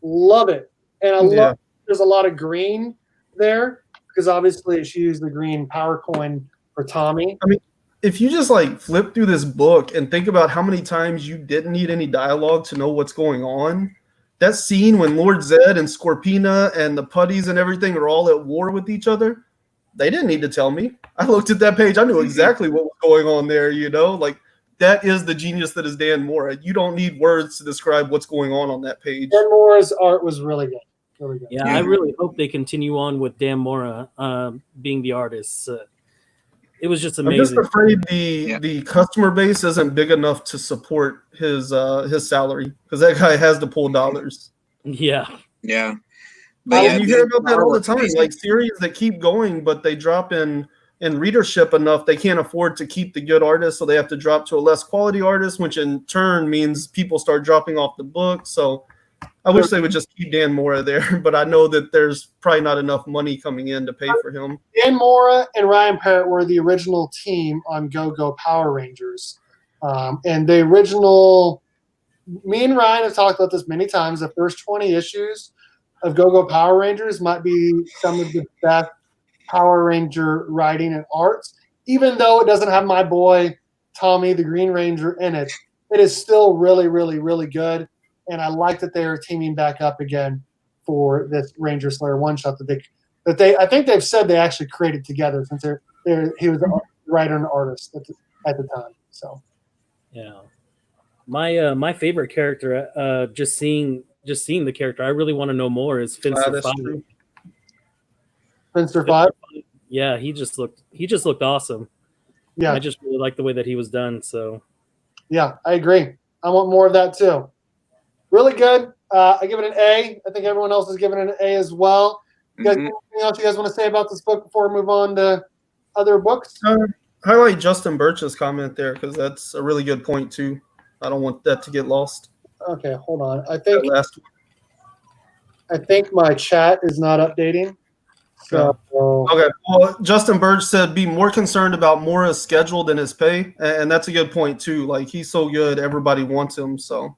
Love it. And I love there's a lot of green there, because obviously she used the green power coin for Tommy. I mean, if you just like flip through this book and think about how many times you didn't need any dialogue to know what's going on, that scene when Lord Zed and Scorpina and the putties and everything are all at war with each other, they didn't need to tell me. I looked at that page. I knew exactly what was going on there, you know? Like, that is the genius that is Dan Mora. You don't need words to describe what's going on that page. Dan Mora's art was really good. Really good. Yeah, I really hope they continue on with Dan Mora being the artist. It was just amazing. I'm just afraid the customer base isn't big enough to support his salary, because that guy has to pull dollars. Yeah. Yeah. But you hear about that all the time, like series that keep going, but they drop in readership enough, they can't afford to keep the good artists, so they have to drop to a less quality artist, which in turn means people start dropping off the book. So I wish they would just keep Dan Mora there, but I know that there's probably not enough money coming in to pay for him. Dan Mora and Ryan Parrott were the original team on Go-Go Power Rangers. And the original, me and Ryan have talked about this many times, the first 20 issues of Go-Go Power Rangers might be some of the best Power Ranger writing and arts. Even though it doesn't have my boy Tommy the Green Ranger in it, it is still really, really, really good. And I like that they are teaming back up again for this Ranger Slayer one shot that they I think they've said they actually created together, since he was a writer and artist at the time. So yeah, my favorite character, just seeing the character, I really want to know more, is Finster 5. Finster 5. Yeah, he just looked awesome. Yeah, I just really like the way that he was done. So yeah, I agree. I want more of that too. Really good. I give it an A. I think everyone else is giving it an A as well. You guys, anything else you guys want to say about this book before we move on to other books? Highlight Justin Birch's comment there, because that's a really good point too. I don't want that to get lost. Okay, hold on. I think my chat is not updating. So okay. Well, Justin Birch said be more concerned about Mora's schedule than his pay, and that's a good point too. Like, he's so good, everybody wants him. So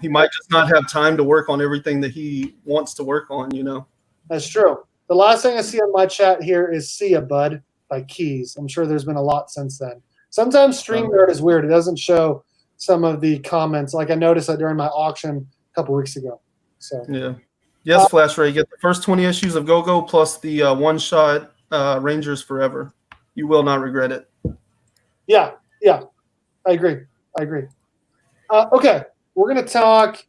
he might just not have time to work on everything that he wants to work on. You know. That's true. The last thing I see on my chat here is "See Ya, Bud" by Keys. I'm sure there's been a lot since then. Sometimes StreamYard is weird. It doesn't show some of the comments. Like, I noticed that during my auction a couple weeks ago. So yeah. Yes, Flash Ray, get the first 20 issues of Go-Go plus the one-shot Rangers Forever. You will not regret it. Yeah, I agree. Okay, we're going to talk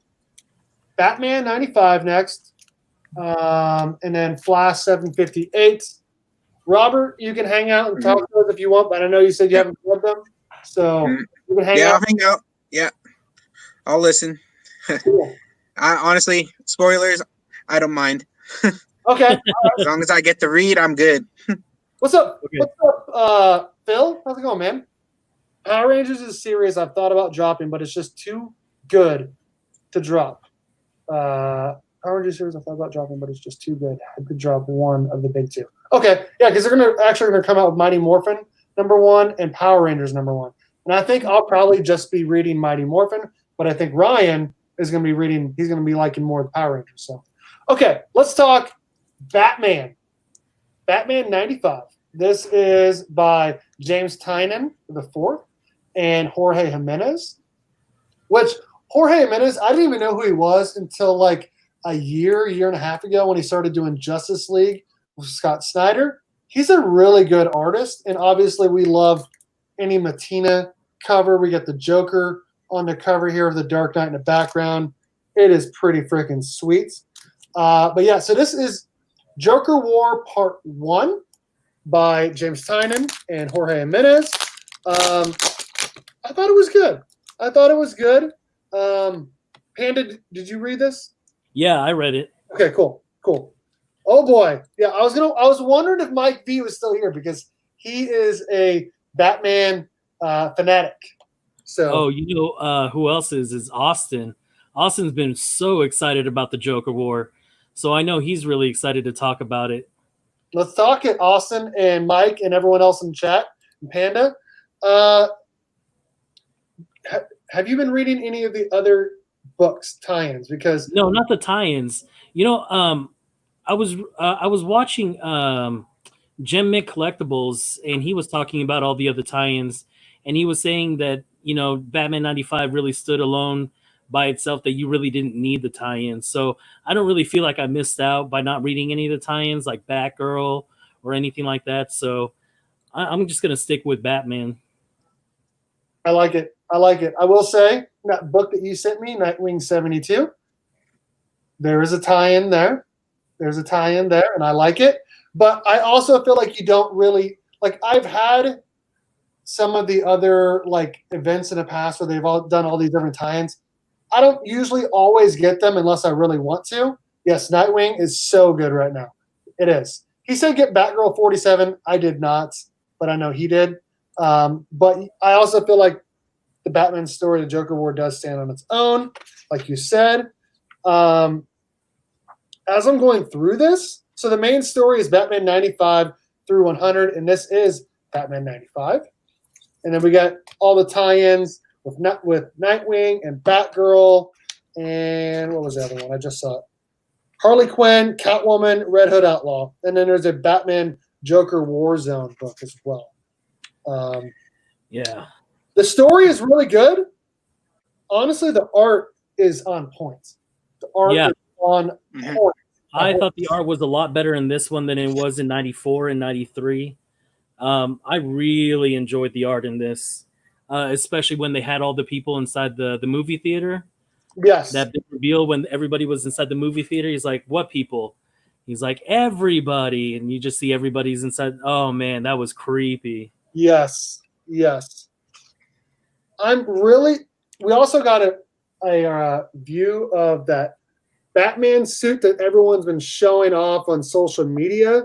Batman 95 next, and then Flash 758. Robert, you can hang out and talk to us if you want, but I know you said you haven't read them, so you can hang out. I'll hang out. Yeah, I'll listen. Cool. Honestly, spoilers, I don't mind. Okay. As long as I get to read, I'm good. What's up? Okay. What's up, Phil? How's it going, man? Power Rangers is a series I've thought about dropping, but it's just too good to drop. Power Rangers series I thought about dropping, but it's just too good. I could drop one of the big two. Okay, yeah, because they're gonna come out with Mighty Morphin #1 and Power Rangers #1. And I think I'll probably just be reading Mighty Morphin, but I think Ryan is gonna be reading. He's gonna be liking more of the Power Rangers. So, okay, let's talk Batman. Batman 95. This is by James Tynion IV and Jorge Jimenez. Which Jorge Jimenez, I didn't even know who he was until like a year and a half ago when he started doing Justice League with Scott Snyder. He's a really good artist, and obviously we love any Matina cover. We got the Joker on the cover here of the Dark Knight in the background. It is pretty freaking sweet. But yeah, so this is Joker War Part 1 by James Tynion and Jorge Jimenez. I thought it was good. Panda, did you read this? Yeah, I read it. Okay, cool. Oh boy, yeah. I was wondering if Mike V was still here because he is a Batman fanatic. So, who else is Austin? Austin's been so excited about the Joker War, so I know he's really excited to talk about it. let's talk it, Austin and Mike and everyone else in chat and Panda. Have you been reading any of the other books tie-ins? Because no, not the tie-ins. I was watching Gem Mint Collectibles, and he was talking about all the other tie-ins, and he was saying that Batman 95 really stood alone by itself, that you really didn't need the tie-ins. So I don't really feel like I missed out by not reading any of the tie-ins like Batgirl or anything like that. So I'm just gonna stick with Batman. I like it. I will say, that book that you sent me, Nightwing 72, there is a tie-in there. And I like it. But I also feel like you don't really like. I've had some of the other like events in the past where they've all done all these different tie-ins. I don't usually always get them unless I really want to. Yes, Nightwing is so good right now. It is. He said get Batgirl 47. I did not, but I know he did. But I also feel like the Batman story, the Joker War, does stand on its own, like you said. As I'm going through this, so the main story is Batman 95 through 100, and this is Batman 95. And then we got all the tie-ins with Nightwing and Batgirl, and what was the other one? I just saw it. Harley Quinn, Catwoman, Red Hood Outlaw. And then there's a Batman Joker Warzone book as well. Yeah. The story is really good. Honestly, the art is on point. The art is on point. I thought the art was a lot better in this one than it was in 94 and 93. I really enjoyed the art in this, especially when they had all the people inside the movie theater. Yes. That big reveal when everybody was inside the movie theater. He's like, what people? He's like, everybody. And you just see everybody's inside. Oh, man, that was creepy. Yes. We also got a view of that Batman suit that everyone's been showing off on social media.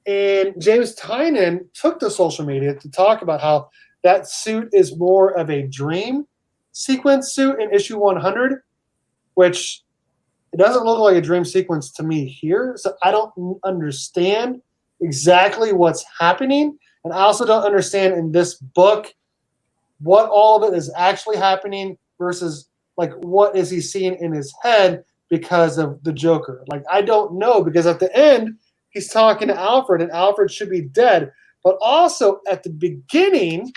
And James Tynion took to social media to talk about how that suit is more of a dream sequence suit in issue 100, which it doesn't look like a dream sequence to me here. So I don't understand exactly what's happening. And I also don't understand in this book what all of it is actually happening versus like what is he seeing in his head because of the Joker. Like, I don't know, because at the end he's talking to Alfred and Alfred should be dead. But also at the beginning,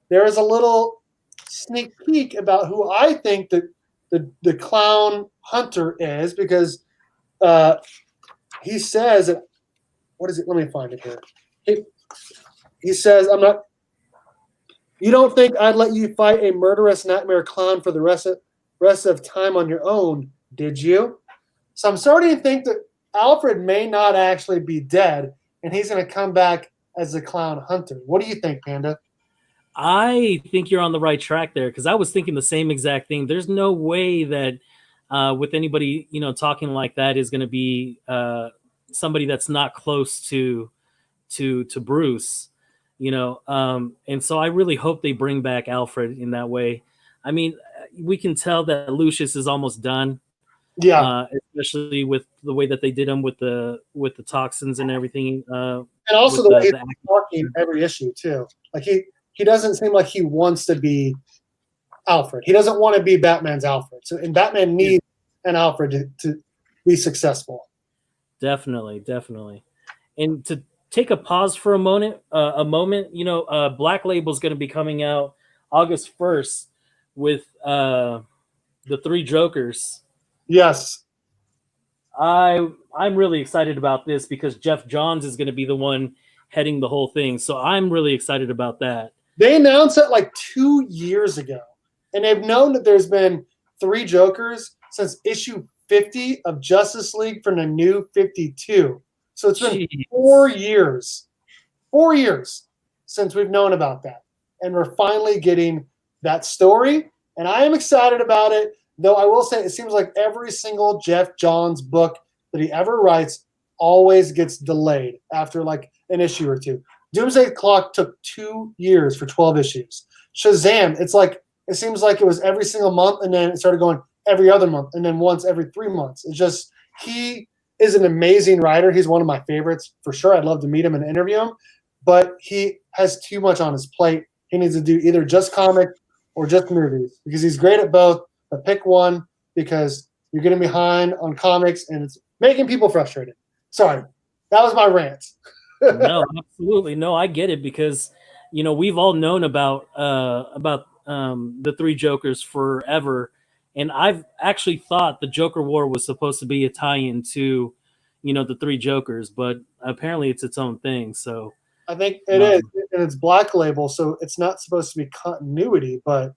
there is a little sneak peek about who I think that the clown hunter is, because he says that, what is it? Let me find it here. He says, you don't think I'd let you fight a murderous nightmare clown for the rest of time on your own, did you? So I'm starting to think that Alfred may not actually be dead, and he's going to come back as a clown hunter. What do you think, Panda? I think you're on the right track there, because I was thinking the same exact thing. There's no way that with anybody talking like that is going to be somebody that's not close to Bruce, and so I really hope they bring back Alfred in that way. I mean, we can tell that Lucius is almost done. Yeah, especially with the way that they did him with the toxins and everything. and also the way he's talking every issue too. Like he doesn't seem like he wants to be Alfred. He doesn't want to be Batman's Alfred. So, and Batman needs an Alfred to be successful. Definitely. And to take a pause for a moment, Black Label is going to be coming out August 1st with the Three Jokers. Yes. I'm really excited about this because Jeff Johns is going to be the one heading the whole thing. So I'm really excited about that. They announced it like 2 years ago, and they've known that there's been Three Jokers since issue 50 of Justice League from the New 52. So it's been 4 years. 4 years since we've known about that. And we're finally getting that story, and I am excited about it. Though I will say it seems like every single Jeff Johns book that he ever writes always gets delayed after like an issue or two. Doomsday Clock took 2 years for 12 issues. Shazam, it seems like it was every single month, and then it started going every other month, and then once every 3 months. It's just, he is an amazing writer. He's one of my favorites for sure. I'd love to meet him and interview him, but he has too much on his plate. He needs to do either just comics or just movies because he's great at both. But pick one because you're getting behind on comics and it's making people frustrated. Sorry, that was my rant. No, absolutely. No, I get it because, we've all known about the Three Jokers forever. And I've actually thought the Joker War was supposed to be a tie-in to, the Three Jokers, but apparently it's its own thing. So I think it is, and it's Black Label, so it's not supposed to be continuity, but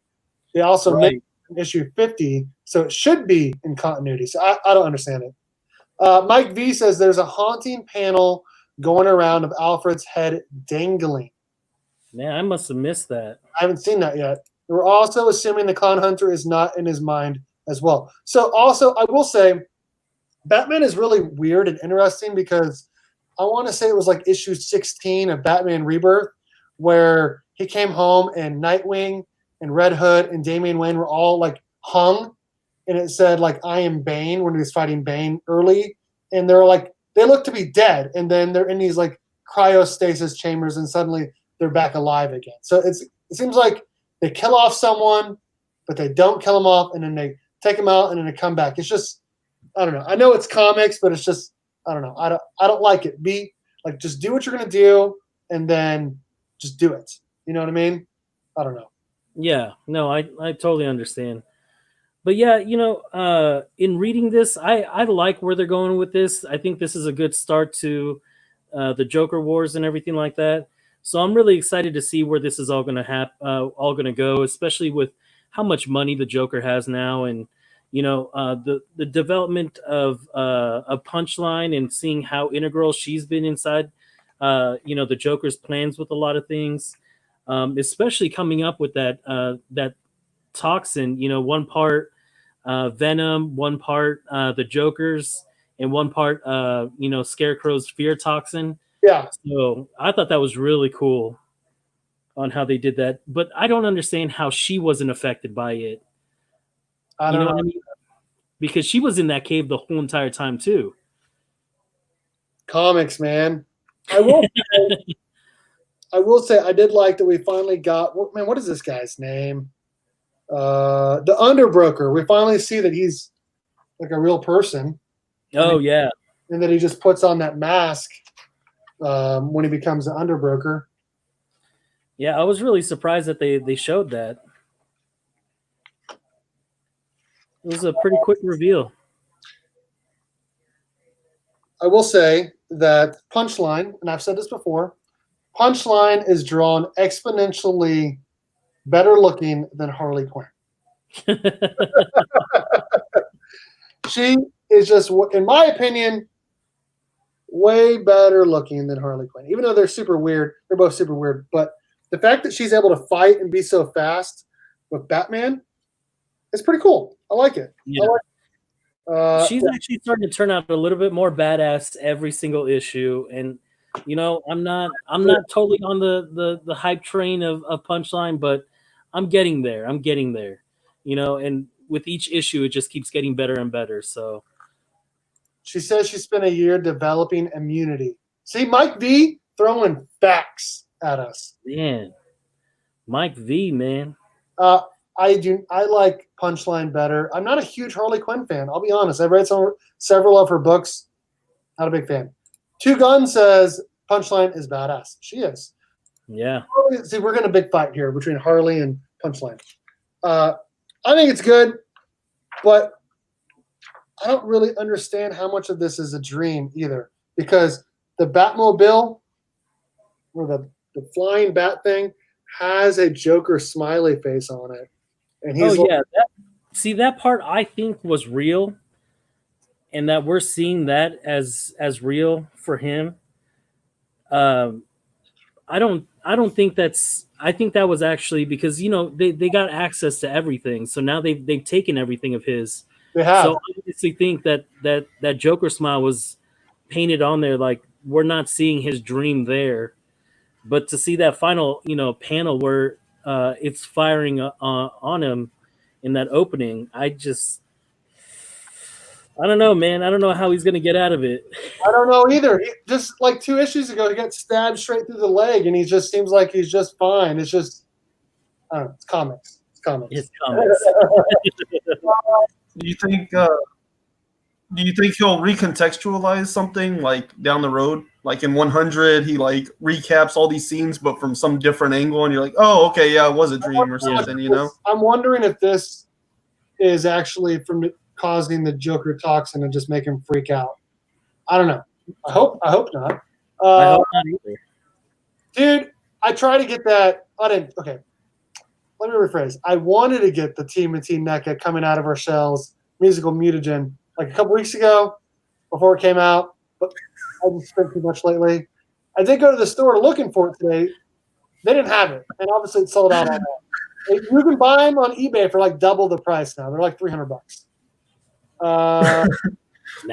they also make issue 50, so it should be in continuity. So I don't understand it. Mike V says there's a haunting panel going around of Alfred's head dangling. Man, I must have missed that. I haven't seen that yet. We're also assuming the Clown Hunter is not in his mind as well. So also, I will say, Batman is really weird and interesting because I want to say it was like issue 16 of Batman Rebirth where he came home and Nightwing and Red Hood and Damian Wayne were all like hung, and it said like I am Bane when he was fighting Bane early, and they're like they look to be dead, and then they're in these like cryostasis chambers, and suddenly they're back alive again. So it seems like they kill off someone, but they don't kill them off, and then they take them out, and then they come back. It's just I don't know. I know it's comics, but it's just I don't know. I don't like it. Just do what you're gonna do, and then just do it. You know what I mean? I don't know. Yeah, no, I totally understand. But yeah, in reading this, I like where they're going with this. I think this is a good start to the Joker Wars and everything like that. So I'm really excited to see where this is all going to go, especially with how much money the Joker has now, and the development of a Punchline and seeing how integral she's been inside, the Joker's plans with a lot of things. Especially coming up with that toxin, one part Venom, one part the Joker's, and one part Scarecrow's fear toxin. Yeah. So I thought that was really cool on how they did that, but I don't understand how she wasn't affected by it. I don't know what I mean? Because she was in that cave the whole entire time too. Comics, man. I will say I did like that we finally got what is this guy's name? The Underbroker. We finally see that he's like a real person. Oh yeah. And that he just puts on that mask when he becomes an Underbroker. Yeah, I was really surprised that they showed that. It was a pretty quick reveal. I will say that Punchline, and I've said this before, Punchline is drawn exponentially better looking than Harley Quinn. She is just, in my opinion, way better looking than Harley Quinn. Even though they're super weird, they're both super weird. But the fact that she's able to fight and be so fast with Batman is pretty cool. I like it. Yeah. She's actually starting to turn out a little bit more badass every single issue, and I'm not totally on the hype train of Punchline, but I'm getting there. And with each issue, it just keeps getting better and better. So she says she spent a year developing immunity. See, Mike V throwing facts at us. Man, Mike V, man. I like Punchline better. I'm not a huge Harley Quinn fan. I'll be honest. I've read several of her books. Not a big fan. Two Gun says Punchline is badass. She is. Yeah. See, we're getting a big fight here between Harley and Punchline. I think it's good, but I don't really understand how much of this is a dream either, because the Batmobile, or the flying bat thing, has a Joker smiley face on it. And he's that part I think was real, and that we're seeing that as real for him. I don't think that's. I think that was actually because they got access to everything, so now they've taken everything of his. They have. So I honestly think that Joker smile was painted on there, like we're not seeing his dream there, but to see that final panel where it's firing on him in that opening, I don't know, man. I don't know how he's gonna get out of it. I don't know either. Just like 2 issues ago, he got stabbed straight through the leg, and he just seems like he's just fine. It's just, I don't know. It's comics. It's comics. Do you think he'll recontextualize something like down the road? Like in 100, he like recaps all these scenes, but from some different angle, and you're like, oh, okay, yeah, it was a dream or something, I'm wondering if this is actually from causing the Joker toxin and just make him freak out. I don't know. I hope not. I hope not either. Dude, I tried to get that. I didn't. Okay. Let me rephrase. I wanted to get the TMNT NECA Coming Out of Our Shells musical mutagen like a couple weeks ago before it came out, but I just spent too much lately. I did go to the store looking for it today. They didn't have it, and obviously it sold out on that. You can buy them on eBay for like double the price now. They're like $300. The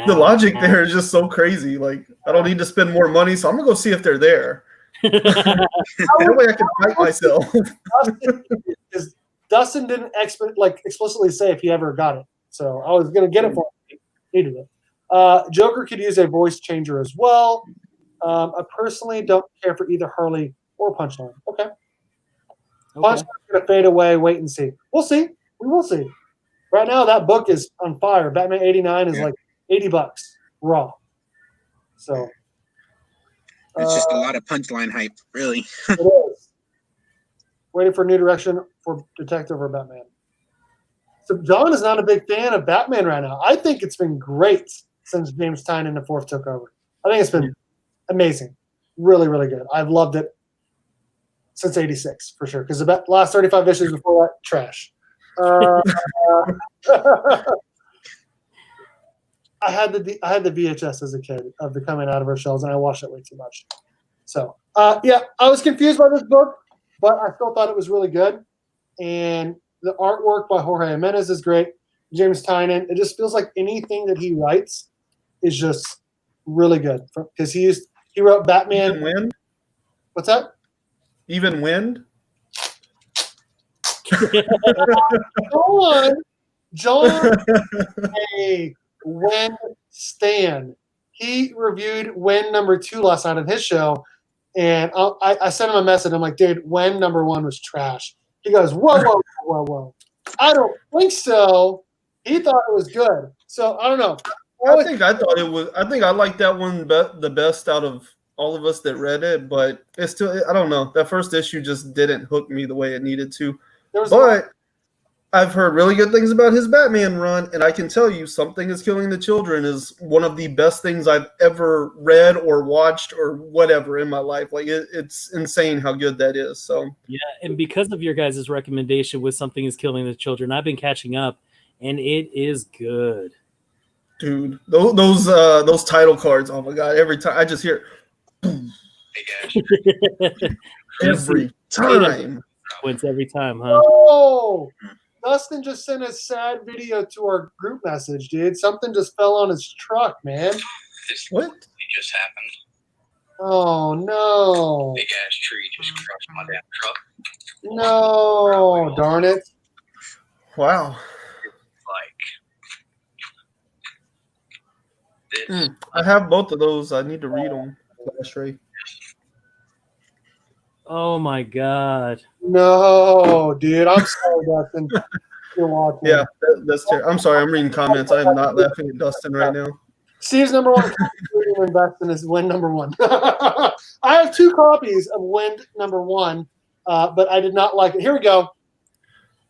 logic there is just so crazy. Like, I don't need to spend more money, so I'm gonna go see if they're there. That way I can fight myself. Dustin didn't explicitly say if he ever got it, so I was gonna get it for him. He needed it. Joker could use a voice changer as well. I personally don't care for either Harley or Punchline. Okay. Punchline's gonna fade away. Wait and see. We'll see. We will see. Right now, that book is on fire. Batman 89 is like $80 raw. So it's just a lot of Punchline hype, really. It is. Waiting for a new direction for Detective or Batman. So John is not a big fan of Batman right now. I think it's been great since James Tynion the Fourth took over. I think it's been amazing. Really, really good. I've loved it since '86 for sure. Because the last 35 issues before that, trash. I had the VHS as a kid of the Coming Out of Our Shells, and I watched it way too much. So I was confused by this book, but I still thought it was really good. And the artwork by Jorge Jimenez is great. James Tynion, it just feels like anything that he writes is just really good because he wrote Batman. Even Wind? What's that? Even Wind? John, a Wen stan. He reviewed Wen #2 last night on his show, and I sent him a message. I'm like, dude, Wen #1 was trash. He goes, whoa. I don't think so. He thought it was good. So I don't know. I think I liked that one the best out of all of us that read it, but it's still, I don't know. That first issue just didn't hook me the way it needed to. But I've heard really good things about his Batman run, and I can tell you Something is Killing the Children is one of the best things I've ever read or watched or whatever in my life. Like, it's insane how good that is. So yeah, and because of your guys' recommendation with Something is Killing the Children, I've been catching up, and it is good. Dude, those title cards, oh my God, every time I just hear every time. Wins every time, huh? Oh, Dustin just sent a sad video to our group message, dude. Something just fell on his truck, man. What? It just happened. Oh no! Big ass tree just crushed my damn truck. No, darn it! Wow. Like this. I have both of those. I need to read them. Flash Ray. Oh my god. No, dude. I'm sorry, Dustin. You're watching. Yeah, that's terrible. I'm sorry. I'm reading comments. I am not laughing at Dustin right now. Steve's number one when Dustin is Wind number one. I have 2 copies of Wind number 1, but I did not like it. Here we go.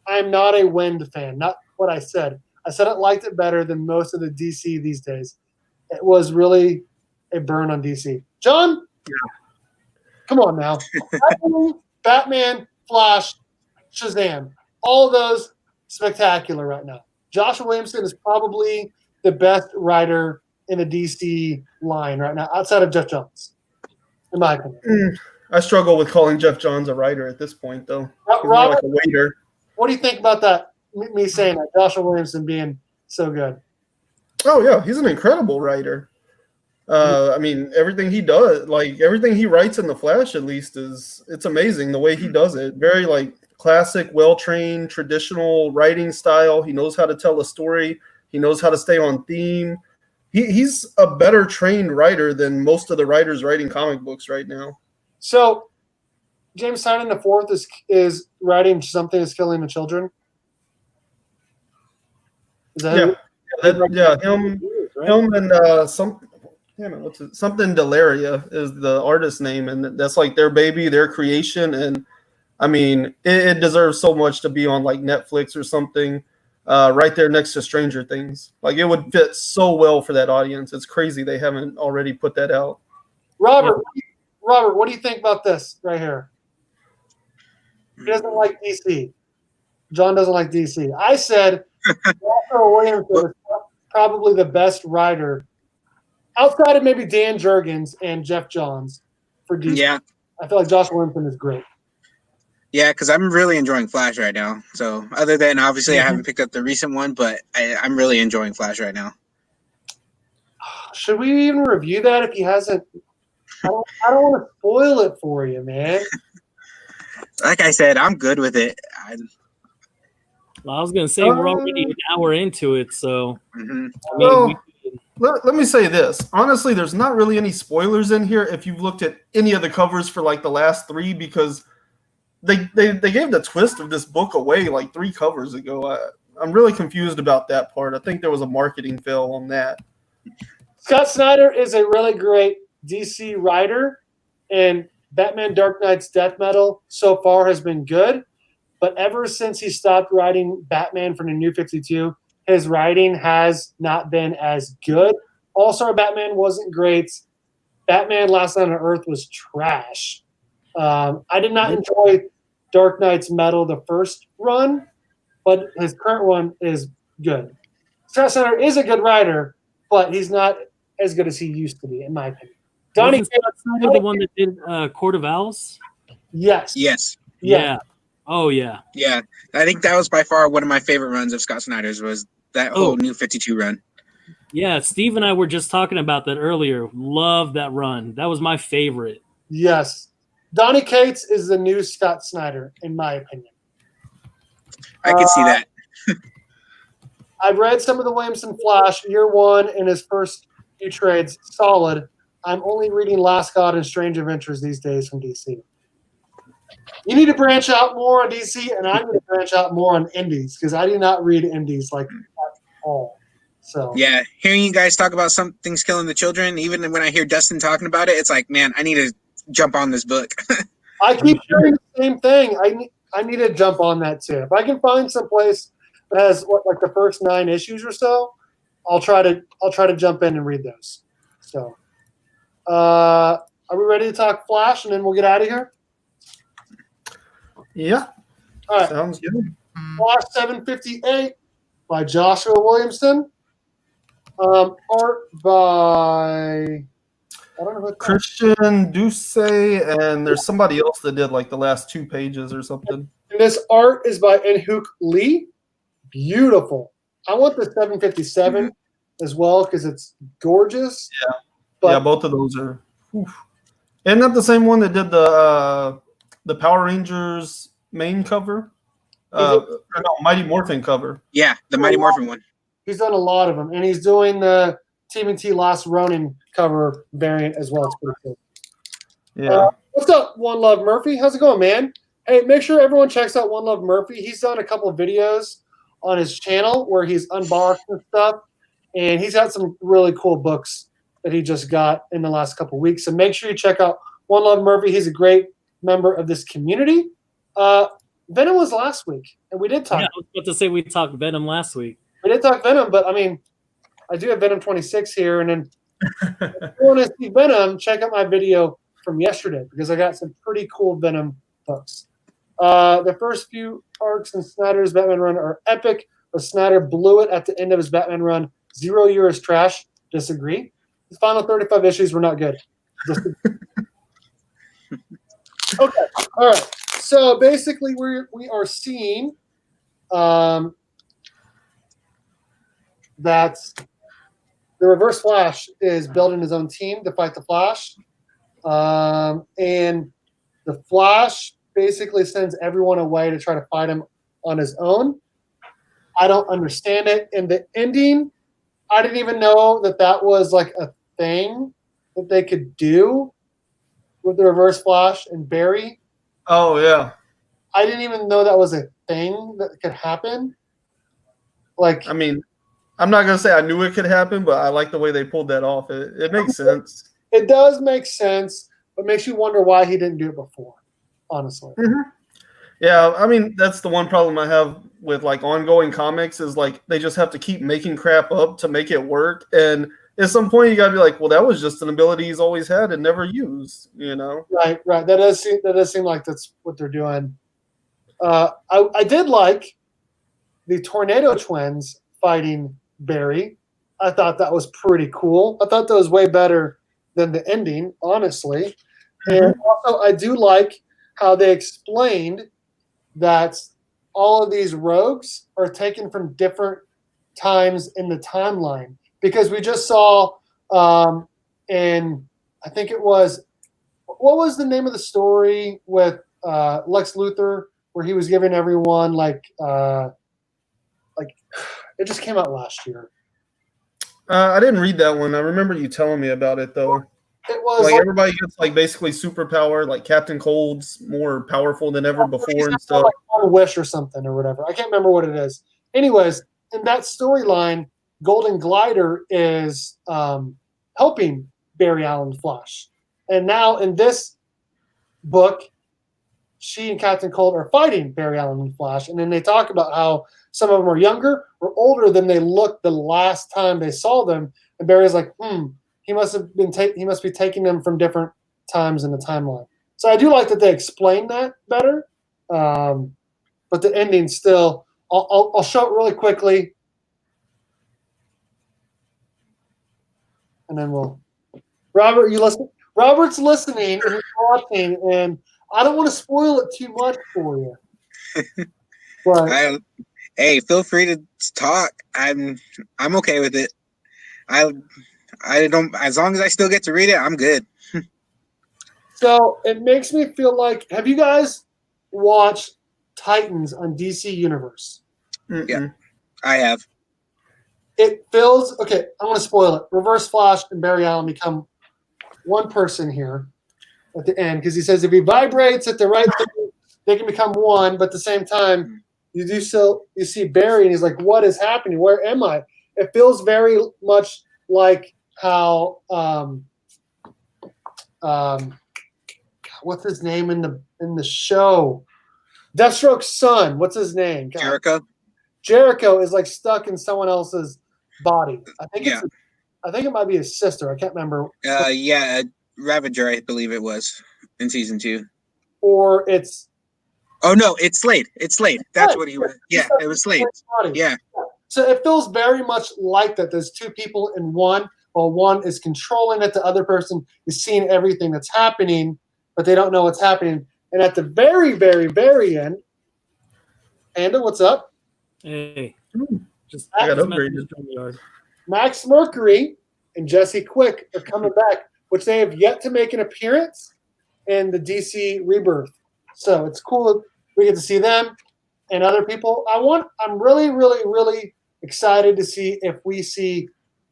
I'm not a Wind fan. Not what I said. I said I liked it better than most of the DC these days. It was really a burn on DC. John? Yeah. Come on now. Batman, Flash, Shazam. All of those spectacular right now. Joshua Williamson is probably the best writer in the DC line right now, outside of Jeff Johns, in my opinion. I struggle with calling Jeff Johns a writer at this point, though. He's more Robert, like a waiter. what do you think about that? Me saying that, Joshua Williamson being so good. Oh yeah, he's an incredible writer. I mean, everything he does, like everything he writes in the Flash, at least, it's amazing the way he does it. Very like classic, well-trained, traditional writing style. He knows how to tell a story. He knows how to stay on theme. He's a better trained writer than most of the writers writing comic books right now. So, James Tynion IV is writing Something Is Killing the Children. Is that him and something Delaria is the artist name, and that's like their baby, their creation, and I mean it deserves so much to be on like Netflix or something, right there next to Stranger Things. Like it would fit so well for that audience. It's crazy they haven't already put that out. Robert, what do you think about this right here? He doesn't like DC. John doesn't like DC. I said Joshua Williamson is probably the best writer outside of maybe Dan Jurgens and Jeff Johns for DC. Yeah. I feel like Joshua Williamson is great. Yeah, because I'm really enjoying Flash right now. So other than obviously I haven't picked up the recent one, but I'm really enjoying Flash right now. Should we even review that if he hasn't? I don't want to spoil it for you, man. Like I said, I'm good with it. Well, I was gonna say we're already an hour into it, so let me say this. Honestly, there's not really any spoilers in here if you've looked at any of the covers for like the last 3, because they gave the twist of this book away like 3 covers ago. I'm really confused about that part. I think there was a marketing fail on that. Scott Snyder is a really great DC writer, and Batman Dark Knight's Death Metal so far has been good. But ever since he stopped writing Batman for the New 52, his writing has not been as good. All-Star Batman wasn't great. Batman Last Night on Earth was trash. I did not enjoy Dark Knight's Metal the first run, but his current one is good. Scott Snyder is a good writer, but he's not as good as he used to be, in my opinion. Wasn't Scott Snyder the one that did Court of Owls? Yes. Yes. Yeah. Oh yeah. Yeah. I think that was by far one of my favorite runs of Scott Snyder's, was that whole New 52 run. Yeah, Steve and I were just talking about that earlier. Love that run. That was my favorite. Yes. Donny Cates is the new Scott Snyder, in my opinion. I can see that. I've read some of the Williamson Flash. Year 1 in his first few trades, solid. I'm only reading Last God and Strange Adventures these days from DC. You need to branch out more on DC, and I need to branch out more on indies, because I do not read indies like at all. So yeah, hearing you guys talk about Something's Killing the Children, even when I hear Dustin talking about it, it's like, man, I need to jump on this book. I keep hearing the same thing. I need to jump on that too. If I can find some place that has like the first 9 issues or so, I'll try to jump in and read those. So, are we ready to talk Flash, and then we'll get out of here? Yeah. All right. Sounds good. Flash 758 by Joshua Williamson. Art by, I don't know who Christian Duce, and there's somebody else that did like the last 2 pages or something. And this art is by Enhook Lee. beautiful. I want the 757 as well because it's gorgeous. Yeah. But Both of those are. Oof. Isn't that the same one that did the Power Rangers main cover? No, Mighty Morphin cover. Yeah, the Mighty Morphin one. He's done a lot of them, and he's doing the TMNT Last Ronin cover variant as well. It's pretty cool. Yeah. What's up, One Love Murphy? How's it going, man? Hey, make sure everyone checks out One Love Murphy. He's done a couple of videos on his channel where he's unboxed and stuff, and he's got some really cool books that he just got in the last couple of weeks. So make sure you check out One Love Murphy. He's a great member of this community. Venom was last week, and we did talk. Yeah, I was about to say we talked Venom last week. We did talk Venom, but I mean, I do have Venom 26 here, and then if you want to see Venom, check out my video from yesterday because I got some pretty cool Venom books. The first few arcs in Snyder's Batman run are epic, but Snyder blew it at the end of his Batman run. 0 Year is trash. Disagree. The final 35 issues were not good. Disagree. Okay. All right. So basically, we are seeing that the Reverse Flash is building his own team to fight the Flash, and the Flash basically sends everyone away to try to fight him on his own. I don't understand it. In the ending, I didn't even know that was like a thing that they could do with the Reverse Flash and Barry. Oh, yeah. I didn't even know that was a thing that could happen. Like, I mean, I'm not going to say I knew it could happen, but I like the way they pulled that off. It makes sense. It does make sense, but makes you wonder why he didn't do it before, honestly. Mm-hmm. Yeah, I mean, that's the one problem I have with, like, ongoing comics is, like, they just have to keep making crap up to make it work. And at some point, you got to be like, well, that was just an ability he's always had and never used, you know? Right. That does seem like that's what they're doing. I did like the Tornado Twins fighting Barry. I thought that was pretty cool. I thought that was way better than the ending, honestly. Mm-hmm. And also, I do like how they explained that all of these rogues are taken from different times in the timeline. Because we just saw in, I think it was, what was the name of the story with Lex Luthor where he was giving everyone like it just came out last year. I didn't read that one. I remember you telling me about it though. It was like everybody gets like basically superpower. Like Captain Cold's more powerful than ever before and stuff. Like one wish or something or whatever. I can't remember what it is. Anyways, in that storyline, Golden Glider is helping Barry Allen Flash, and now in this book, she and Captain Cold are fighting Barry Allen and Flash, and then they talk about how some of them are younger or older than they looked the last time they saw them. And Barry's like, he must be taking them from different times in the timeline. So I do like that they explain that better, but the ending still. I'll show it really quickly, and then we'll. Robert, you listen. Robert's listening and he's watching, and I don't want to spoil it too much for you. But hey, feel free to talk. I'm okay with it. I don't, as long as I still get to read it, I'm good. So it makes me feel like, have you guys watched Titans on DC Universe? Mm-mm. Yeah, I have. It feels okay. I want to spoil it. Reverse Flash and Barry Allen become one person here at the end because he says if he vibrates at the right thing, they can become one. But at the same time, you see Barry and he's like, "What is happening? Where am I?" It feels very much like how what's his name in the show? Deathstroke's son. What's his name? God. Jericho. Jericho is like stuck in someone else's body. I think it might be his sister. I can't remember. Yeah, Ravager, I believe it was in season 2. Or it's. Oh no, it's Slade. It's Slade. That's what he was. Yeah, it was Slade. Yeah. So it feels very much like that. There's two people in one, while one is controlling it, the other person is seeing everything that's happening, but they don't know what's happening. And at the very, very, very end, Panda, what's up? Hey. Just I got just upgraded. message StreamYard. Max Mercury and Jesse Quick are coming back, which they have yet to make an appearance in the DC Rebirth. So it's cool that we get to see them and other people. I'm really, really, really excited to see if we see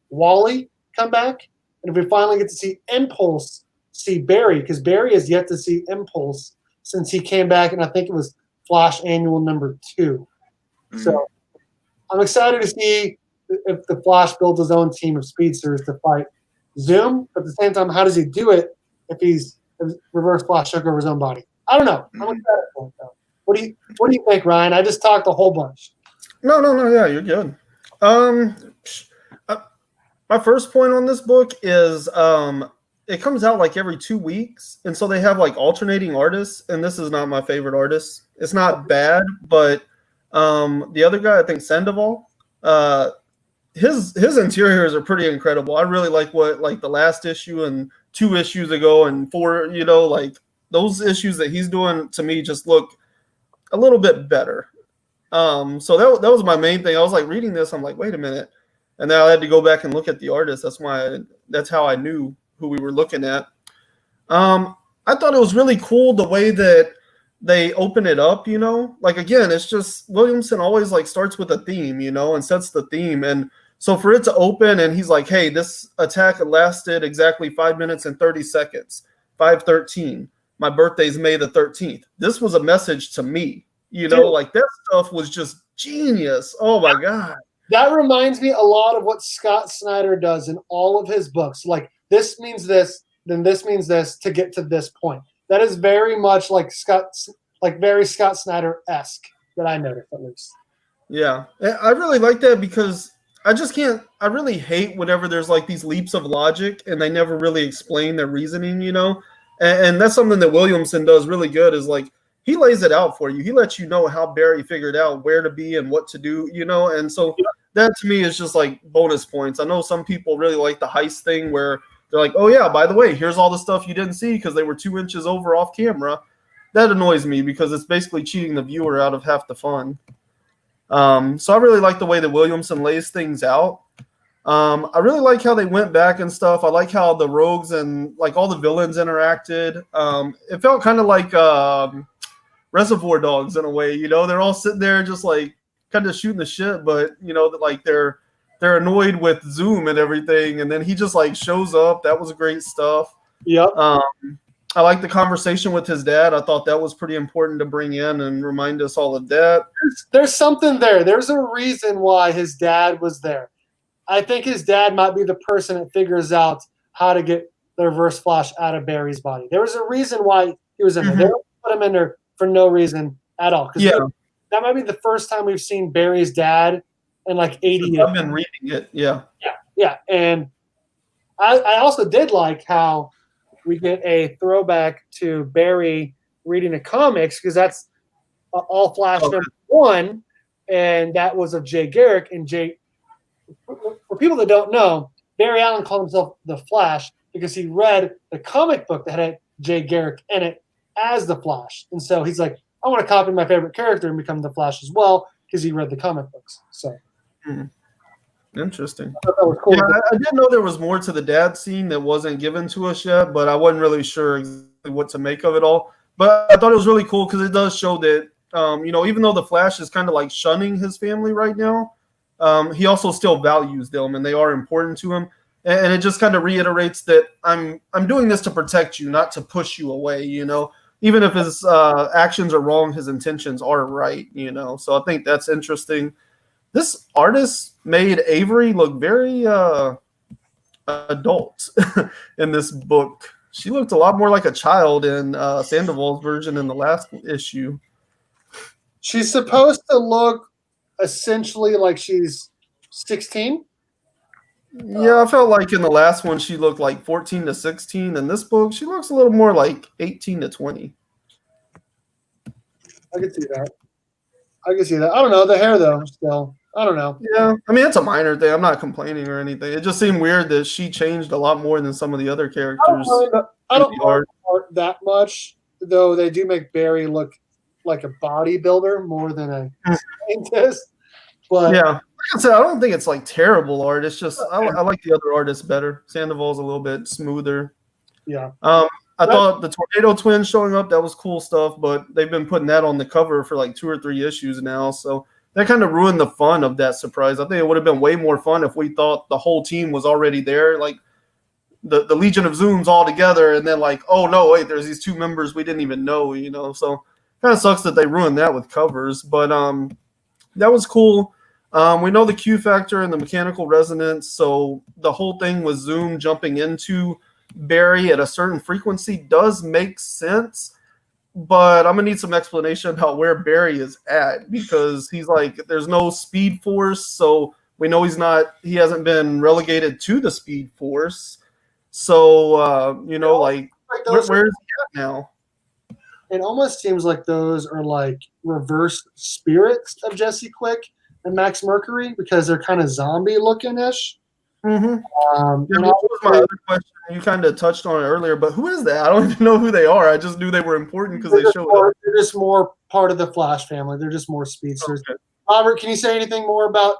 Wally come back, and if we finally get to see Impulse see Barry, because Barry has yet to see Impulse since he came back, and I think it was Flash Annual number 2. So I'm excited to see if the Flash builds his own team of speedsters to fight Zoom. But at the same time, how does he do it if he's Reverse Flash took over his own body? I don't know. I'm excited for it, though. What do you think, Ryan? I just talked a whole bunch. No. Yeah, you're good. My first point on this book is it comes out like every 2 weeks, and so they have like alternating artists. And this is not my favorite artist. It's not bad, but the other guy, I think Sandoval, his interiors are pretty incredible. I really like what like the last issue and 2 issues ago and 4, like those issues that he's doing to me just look a little bit better. So that was my main thing. I was like reading this, I'm like, wait a minute. And then I had to go back and look at the artist. That's how I knew who we were looking at. I thought it was really cool the way that they open it up, like, again, it's just Williamson always like starts with a theme, and sets the theme. And so for it to open and he's like, hey, this attack lasted exactly 5 minutes and 30 seconds, 5:13. My birthday's May the 13th. This was a message to me, like that stuff was just genius. Oh my God. That reminds me a lot of what Scott Snyder does in all of his books. Like, this means this, then this means this to get to this point. That is very much like very Scott Snyder-esque that I noticed, at least. Yeah. I really like that because I really hate whenever there's like these leaps of logic and they never really explain their reasoning, and that's something that Williamson does really good is like, he lays it out for you. He lets you know how Barry figured out where to be and what to do, and so that to me is just like bonus points. I know some people really like the heist thing where they're like, oh yeah, by the way, here's all the stuff you didn't see because they were 2 inches over off camera. That annoys me because it's basically cheating the viewer out of half the fun. So I really like the way that Williamson lays things out. I really like how they went back and stuff. I like how the rogues and like all the villains interacted. It felt kind of like Reservoir Dogs in a way, they're all sitting there just like kind of shooting the shit, but like they're annoyed with Zoom and everything, and then he just like shows up. That was great stuff. Yep. I like the conversation with his dad. I thought that was pretty important to bring in and remind us all of that. There's something there. There's a reason why his dad was there. I think his dad might be the person that figures out how to get the Reverse Flash out of Barry's body. There was a reason why he was in there. They don't put him in there for no reason at all. Yeah. That might be the first time we've seen Barry's dad in like 80 years. I've been reading it. Yeah. Yeah. And I also did like how we get a throwback to Barry reading the comics because that's All Flash number 1, and that was of Jay Garrick. And for people that don't know, Barry Allen called himself the Flash because he read the comic book that had Jay Garrick in it as the Flash. And so he's like, I want to copy my favorite character and become the Flash as well because he read the comic books. So interesting. I thought that was cool. Yeah, I didn't know there was more to the dad scene that wasn't given to us yet, but I wasn't really sure exactly what to make of it all. But I thought it was really cool because it does show that, even though the Flash is kind of like shunning his family right now, he also still values them and they are important to him. And it just kind of reiterates that I'm doing this to protect you, not to push you away, even if his actions are wrong, his intentions are right, So I think that's interesting. This artist made Avery look very adult in this book. She looked a lot more like a child in Sandoval's version in the last issue. She's supposed to look essentially like she's 16. Yeah, I felt like in the last one she looked like 14 to 16. In this book, she looks a little more like 18 to 20. I can see that. I don't know. The hair, though, still. I don't know. Yeah, I mean, it's a minor thing. I'm not complaining or anything. It just seemed weird that she changed a lot more than some of the other characters. I don't mind art that much, though they do make Barry look like a bodybuilder more than a scientist. But yeah, like I said, I don't think it's like terrible art. It's just I like the other artists better. Sandoval's a little bit smoother. yeah. I thought the Tornado Twins showing up, that was cool stuff, but they've been putting that on the cover for like 2 or 3 issues now. So that kind of ruined the fun of that surprise. I think it would have been way more fun if we thought the whole team was already there, like the Legion of Zooms all together, and then like, oh no, wait, there's these 2 members we didn't even know, you know. So kind of sucks that they ruined that with covers, but that was cool. We know the Q factor and the mechanical resonance, so the whole thing with Zoom jumping into Barry at a certain frequency does make sense, but I'm gonna need some explanation about where Barry is at, because he's like, there's no speed force, so we know he hasn't been relegated to the speed force. So you know, like where is he at now? It almost seems like those are like reverse spirits of Jesse Quick and Max Mercury, because they're kind of zombie looking ish. Mm-hmm. That was my other question. You kind of touched on it earlier, but who is that? I don't even know who they are. I just knew they were important because they showed up. They're just more part of the Flash family. They're just more speedsters. Okay. Robert, can you say anything more about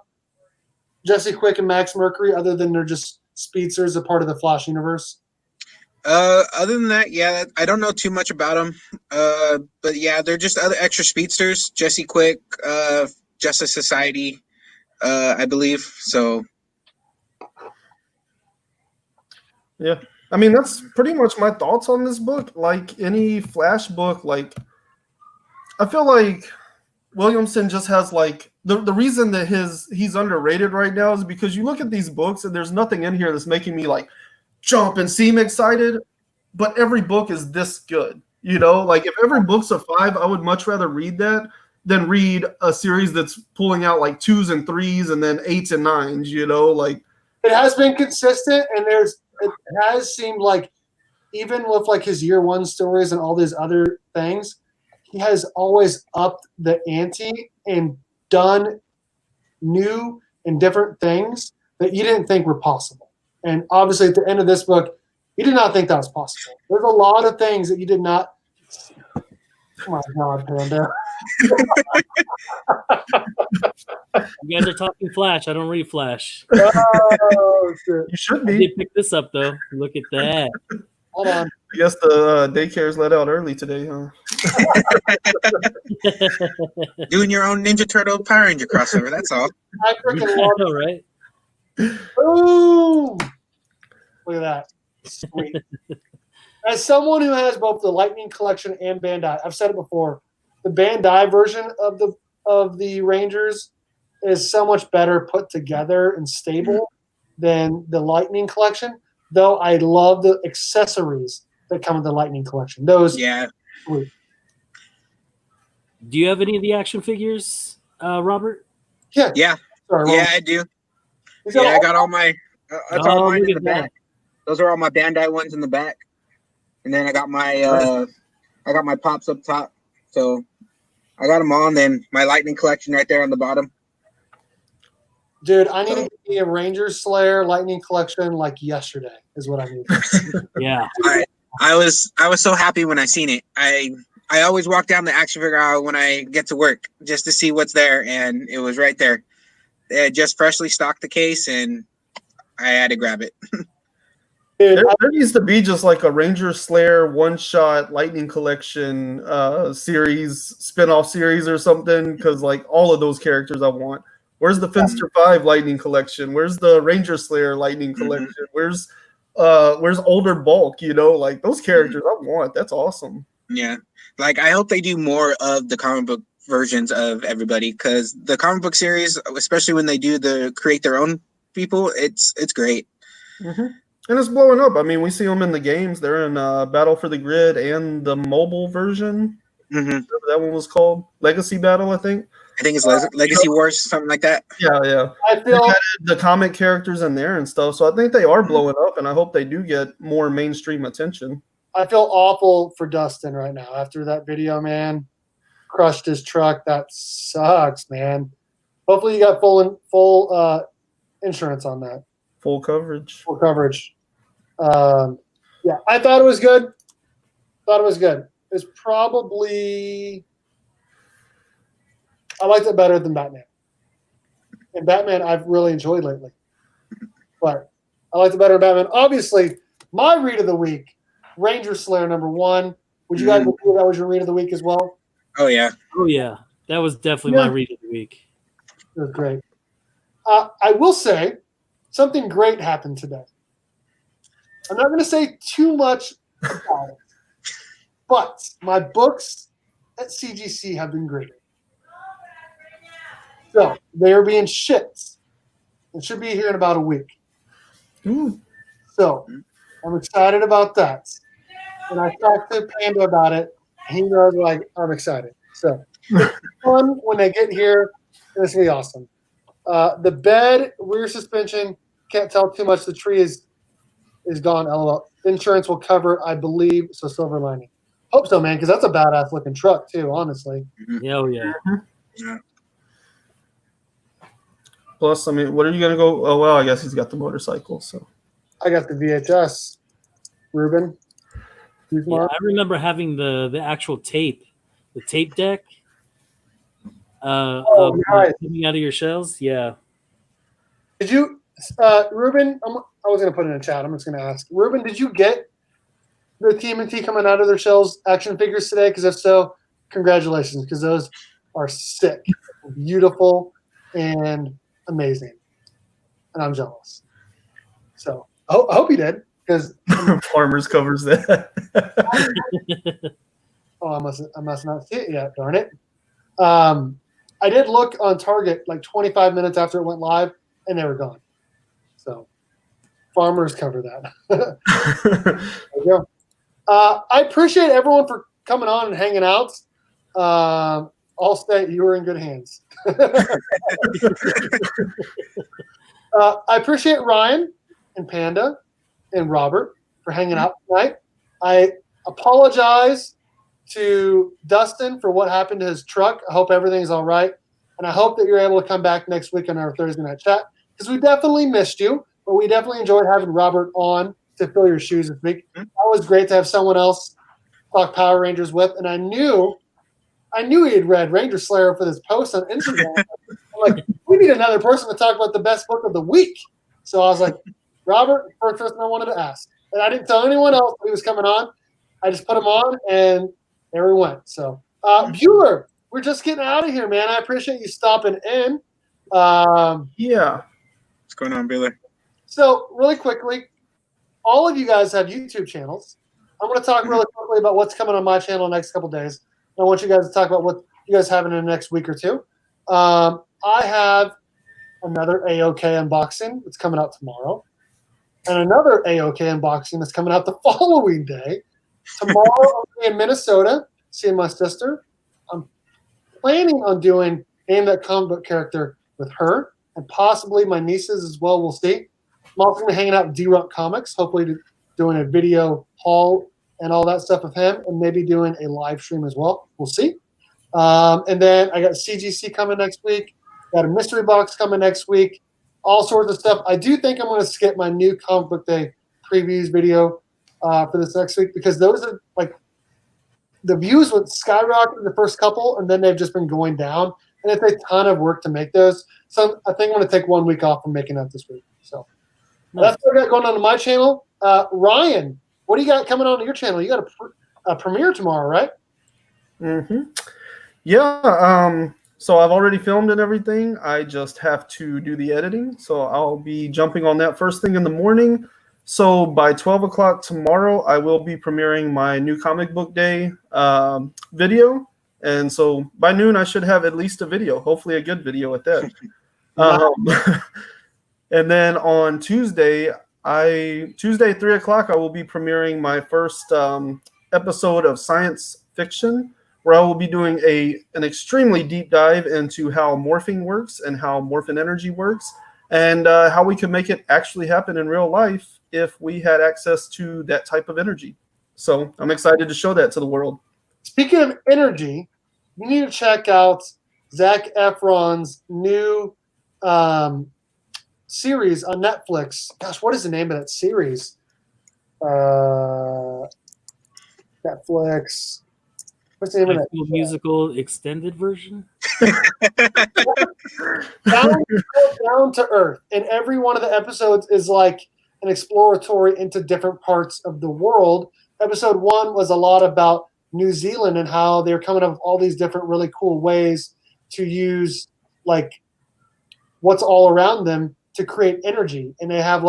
Jesse Quick and Max Mercury other than they're just speedsters, a part of the Flash universe? Other than that, yeah, I don't know too much about them. But yeah, they're just other extra speedsters. Jesse Quick, Justice Society, I believe. So. Yeah, I mean, that's pretty much my thoughts on this book. Like any Flash book, like I feel like Williamson just has like the reason that he's underrated right now is because you look at these books and there's nothing in here that's making me like jump and seem excited, but every book is this good. You know, like if every book's a 5, I would much rather read that than read a series that's pulling out like 2s and 3s and then 8s and 9s, you know, like it has been consistent, and it has seemed like even with like his year 1 stories and all these other things, he has always upped the ante and done new and different things that you didn't think were possible. And obviously at the end of this book, you did not think that was possible. There's a lot of things that you did not. Oh my God, Panda. You guys are talking Flash. I don't read Flash. Oh, shit. You should be. I did pick this up, though. Look at that. Hold on. I guess the daycare's let out early today, huh? Doing your own Ninja Turtle Power Ranger crossover, that's all. I freaking I love know, right? Boom! Look at that. Sweet. As someone who has both the Lightning Collection and Bandai, I've said it before, the Bandai version of the Rangers is so much better put together and stable than the Lightning Collection, though I love the accessories that come with the Lightning Collection. Those, yeah. Sweet. Do you have any of the action figures, Robert? Yeah. Yeah. Sorry, yeah, I do. Yeah, I got all my that's all mine in the back. Those are all my Bandai ones in the back. And then I got my pops up top. So I got them all, and then my Lightning Collection right there on the bottom. Dude, I need to get me a Ranger Slayer Lightning Collection like yesterday is what I need. Yeah. I was so happy when I seen it. I always walk down the action figure aisle when I get to work just to see what's there, and it was right there. They had just freshly stocked the case, and I had to grab it. There needs to be just like a Ranger Slayer one-shot Lightning Collection series, spin-off series or something, because like all of those characters I want. Where's the Finster 5 Lightning Collection? Where's the Ranger Slayer Lightning Collection? Where's Older Bulk? You know, like those characters I want. That's awesome. Yeah, like I hope they do more of the comic book versions of everybody, because the comic book series, especially when they do create their own people, it's great. Mm-hmm. And it's blowing up. I mean, we see them in the games. They're in Battle for the Grid and the mobile version. Mm-hmm. Whatever that one was called, Legacy Battle, I think. I think it's Legacy Wars, something like that. Yeah. I feel the comic characters in there and stuff. So I think they are blowing up, and I hope they do get more mainstream attention. I feel awful for Dustin right now after that video, man. Crushed his truck. That sucks, man. Hopefully you got full insurance on that. Full coverage. Full coverage. Yeah, I thought it was good. It's probably I liked it better than Batman. and Batman I've really enjoyed lately. But I like the better Batman. Obviously, my read of the week, Ranger Slayer #1. Would you guys agree that was your read of the week as well? Oh yeah. Oh yeah, that was definitely my read of the week. It was great. I will say something great happened today. I'm not going to say too much about it, but my books at CGC have been graded. So they are being shipped. It should be here in about a week. So I'm excited about that. And I talked to Panda about it. And he knows, like, I'm excited. So it's fun when they get here. This will be awesome. The bed, rear suspension, can't tell too much. The tree is gone, LOL. Insurance will cover, I believe, so silver lining. Hope so, man, because that's a badass looking truck, too, honestly. Oh, yeah. Plus, I mean, what are you going to go? Oh, well, I guess he's got the motorcycle. So I got the VHS. Ruben? Yeah, I remember having the actual tape, the tape deck. Nice. Coming out of your shells. Yeah. Did you, Ruben? I was going to put it in the chat. I'm just going to ask. Ruben, did you get the TMNT coming out of their shells action figures today? Because if so, congratulations, because those are sick, beautiful, and amazing. And I'm jealous. So I hope you did, because Farmers covers that. I must not see it yet. Darn it. I did look on Target like 25 minutes after it went live, and they were gone. So Farmers cover that. There you go. I appreciate everyone for coming on and hanging out. Allstate, you were in good hands. I appreciate Ryan and Panda and Robert for hanging out tonight. I apologize to Dustin for what happened to his truck. I hope everything's all right. And I hope that you're able to come back next week on our Thursday night chat, because we definitely missed you, but we definitely enjoyed having Robert on to fill your shoes this week. That was great to have someone else talk Power Rangers with. And I knew he had read Ranger Slayer for this post on Instagram. I'm like, we need another person to talk about the best book of the week. So I was like, Robert, first person I wanted to ask. And I didn't tell anyone else he was coming on. I just put him on, and there we went. So, Bueller, we're just getting out of here, man. I appreciate you stopping in. Yeah. What's going on, Bueller? So, really quickly, all of you guys have YouTube channels. I'm going to talk really quickly about what's coming on my channel the next couple days. I want you guys to talk about what you guys have in the next week or two. I have another AOK unboxing that's coming out tomorrow, and another AOK unboxing that's coming out the following day. Tomorrow, I'll be in Minnesota seeing my sister. I'm planning on doing Name That Comic Book Character with her, and possibly my nieces as well. We'll see. I'm also going to be hanging out with D-Rump Comics, hopefully doing a video haul and all that stuff with him, and maybe doing a live stream as well. We'll see. And then I got CGC coming next week. Got a mystery box coming next week. All sorts of stuff. I do think I'm going to skip my new Comic Book Day previews video for this next week, because those are like the views would skyrocket the first couple, and then they've just been going down. And it's a ton of work to make those. So I think I'm going to take 1 week off from making that this week. So that's what I got going on my channel. Ryan, what do you got coming on your channel? You got a premiere tomorrow, right? Mm-hmm. Yeah. So I've already filmed and everything. I just have to do the editing. So I'll be jumping on that first thing in the morning. So by 12 o'clock tomorrow, I will be premiering my new Comic Book Day video. And so by noon, I should have at least a video, hopefully a good video at that. And then on Tuesday, 3 o'clock, I will be premiering my first episode of science fiction, where I will be doing an extremely deep dive into how morphing works and how morphin energy works, and how we can make it actually happen in real life if we had access to that type of energy. So I'm excited to show that to the world. Speaking of energy, you need to check out Zac Efron's new series on Netflix. Gosh, what is the name of that series? Netflix. What's the name High of School that? Musical extended version. Down to earth, and every one of the episodes is like an exploratory into different parts of the world. Episode 1 was a lot about New Zealand and how they're coming up with all these different really cool ways to use like what's all around them to create energy, and they have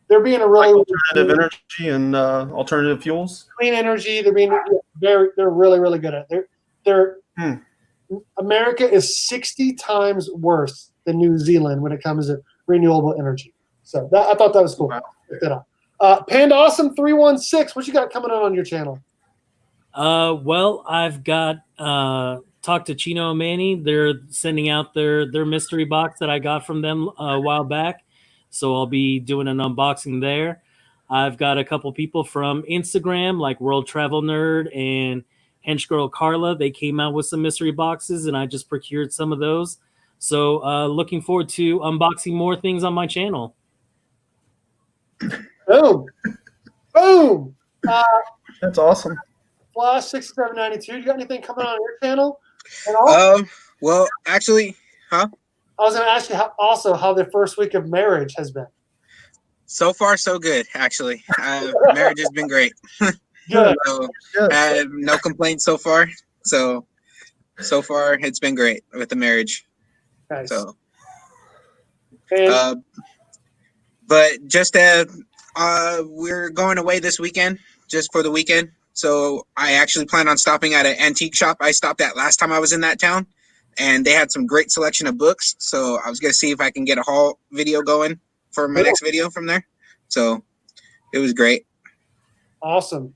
they're being a really alternative energy and alternative fuels. clean energy. They're really really good at it. They're America is 60 times worse than New Zealand when it comes to renewable energy. So I thought that was cool. Wow. Check that out. Pandawesome316, what you got coming on your channel? Well, I've got talked to Chino and Manny. They're sending out their mystery box that I got from them a while back. So I'll be doing an unboxing there. I've got a couple people from Instagram, like World Travel Nerd and Hench Girl Carla. They came out with some mystery boxes, and I just procured some of those. So looking forward to unboxing more things on my channel. Boom. Boom. That's awesome. flash6792, you got anything coming on your channel at all? Well, actually, I was going to ask you how the first week of marriage has been. so far so good. Actually, marriage has been great. Good. So, I have no complaints so far. So far it's been great with the marriage. Nice. So, And but just we're going away this weekend, just for the weekend. So I actually plan on stopping at an antique shop I stopped at last time I was in that town, and they had some great selection of books. So I was gonna see if I can get a haul video going for my next video from there. So it was great. Awesome.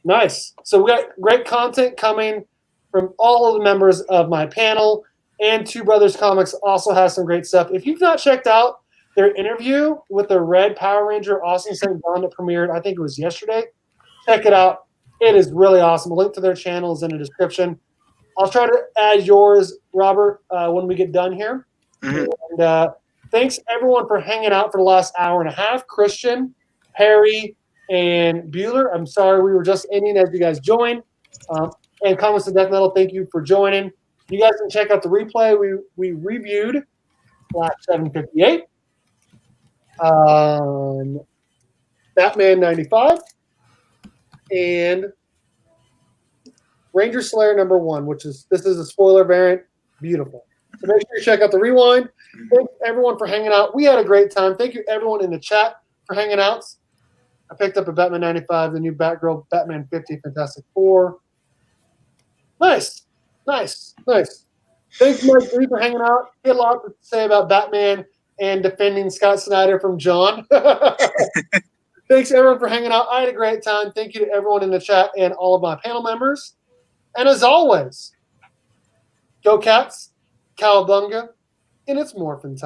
Nice. So we got great content coming from all of the members of my panel, and Two Brothers Comics also has some great stuff. If you've not checked out their interview with the Red Power Ranger Austin St. John that premiered, I think it was yesterday, check it out. It is really awesome. A link to their channel is in the description. I'll try to add yours, Robert, when we get done here. Mm-hmm. And thanks, everyone, for hanging out for the last hour and a half. Christian, Harry, and Bueller, I'm sorry we were just ending as you guys joined. And Comments to Death Metal, thank you for joining. You guys can check out the replay. We reviewed Flash 758, Batman 95, and Ranger Slayer #1, this is a spoiler variant. Beautiful. So make sure you check out the rewind. Thanks everyone for hanging out. We had a great time. Thank you everyone in the chat for hanging out. I picked up a Batman 95, the new Batgirl, Batman 50, Fantastic Four. Nice. Thanks, Mike Lee, for hanging out. He had a lot to say about Batman and defending Scott Snyder from John. Thanks, everyone, for hanging out. I had a great time. Thank you to everyone in the chat and all of my panel members. And as always, go Cats, Cowabunga, and it's Morphin time.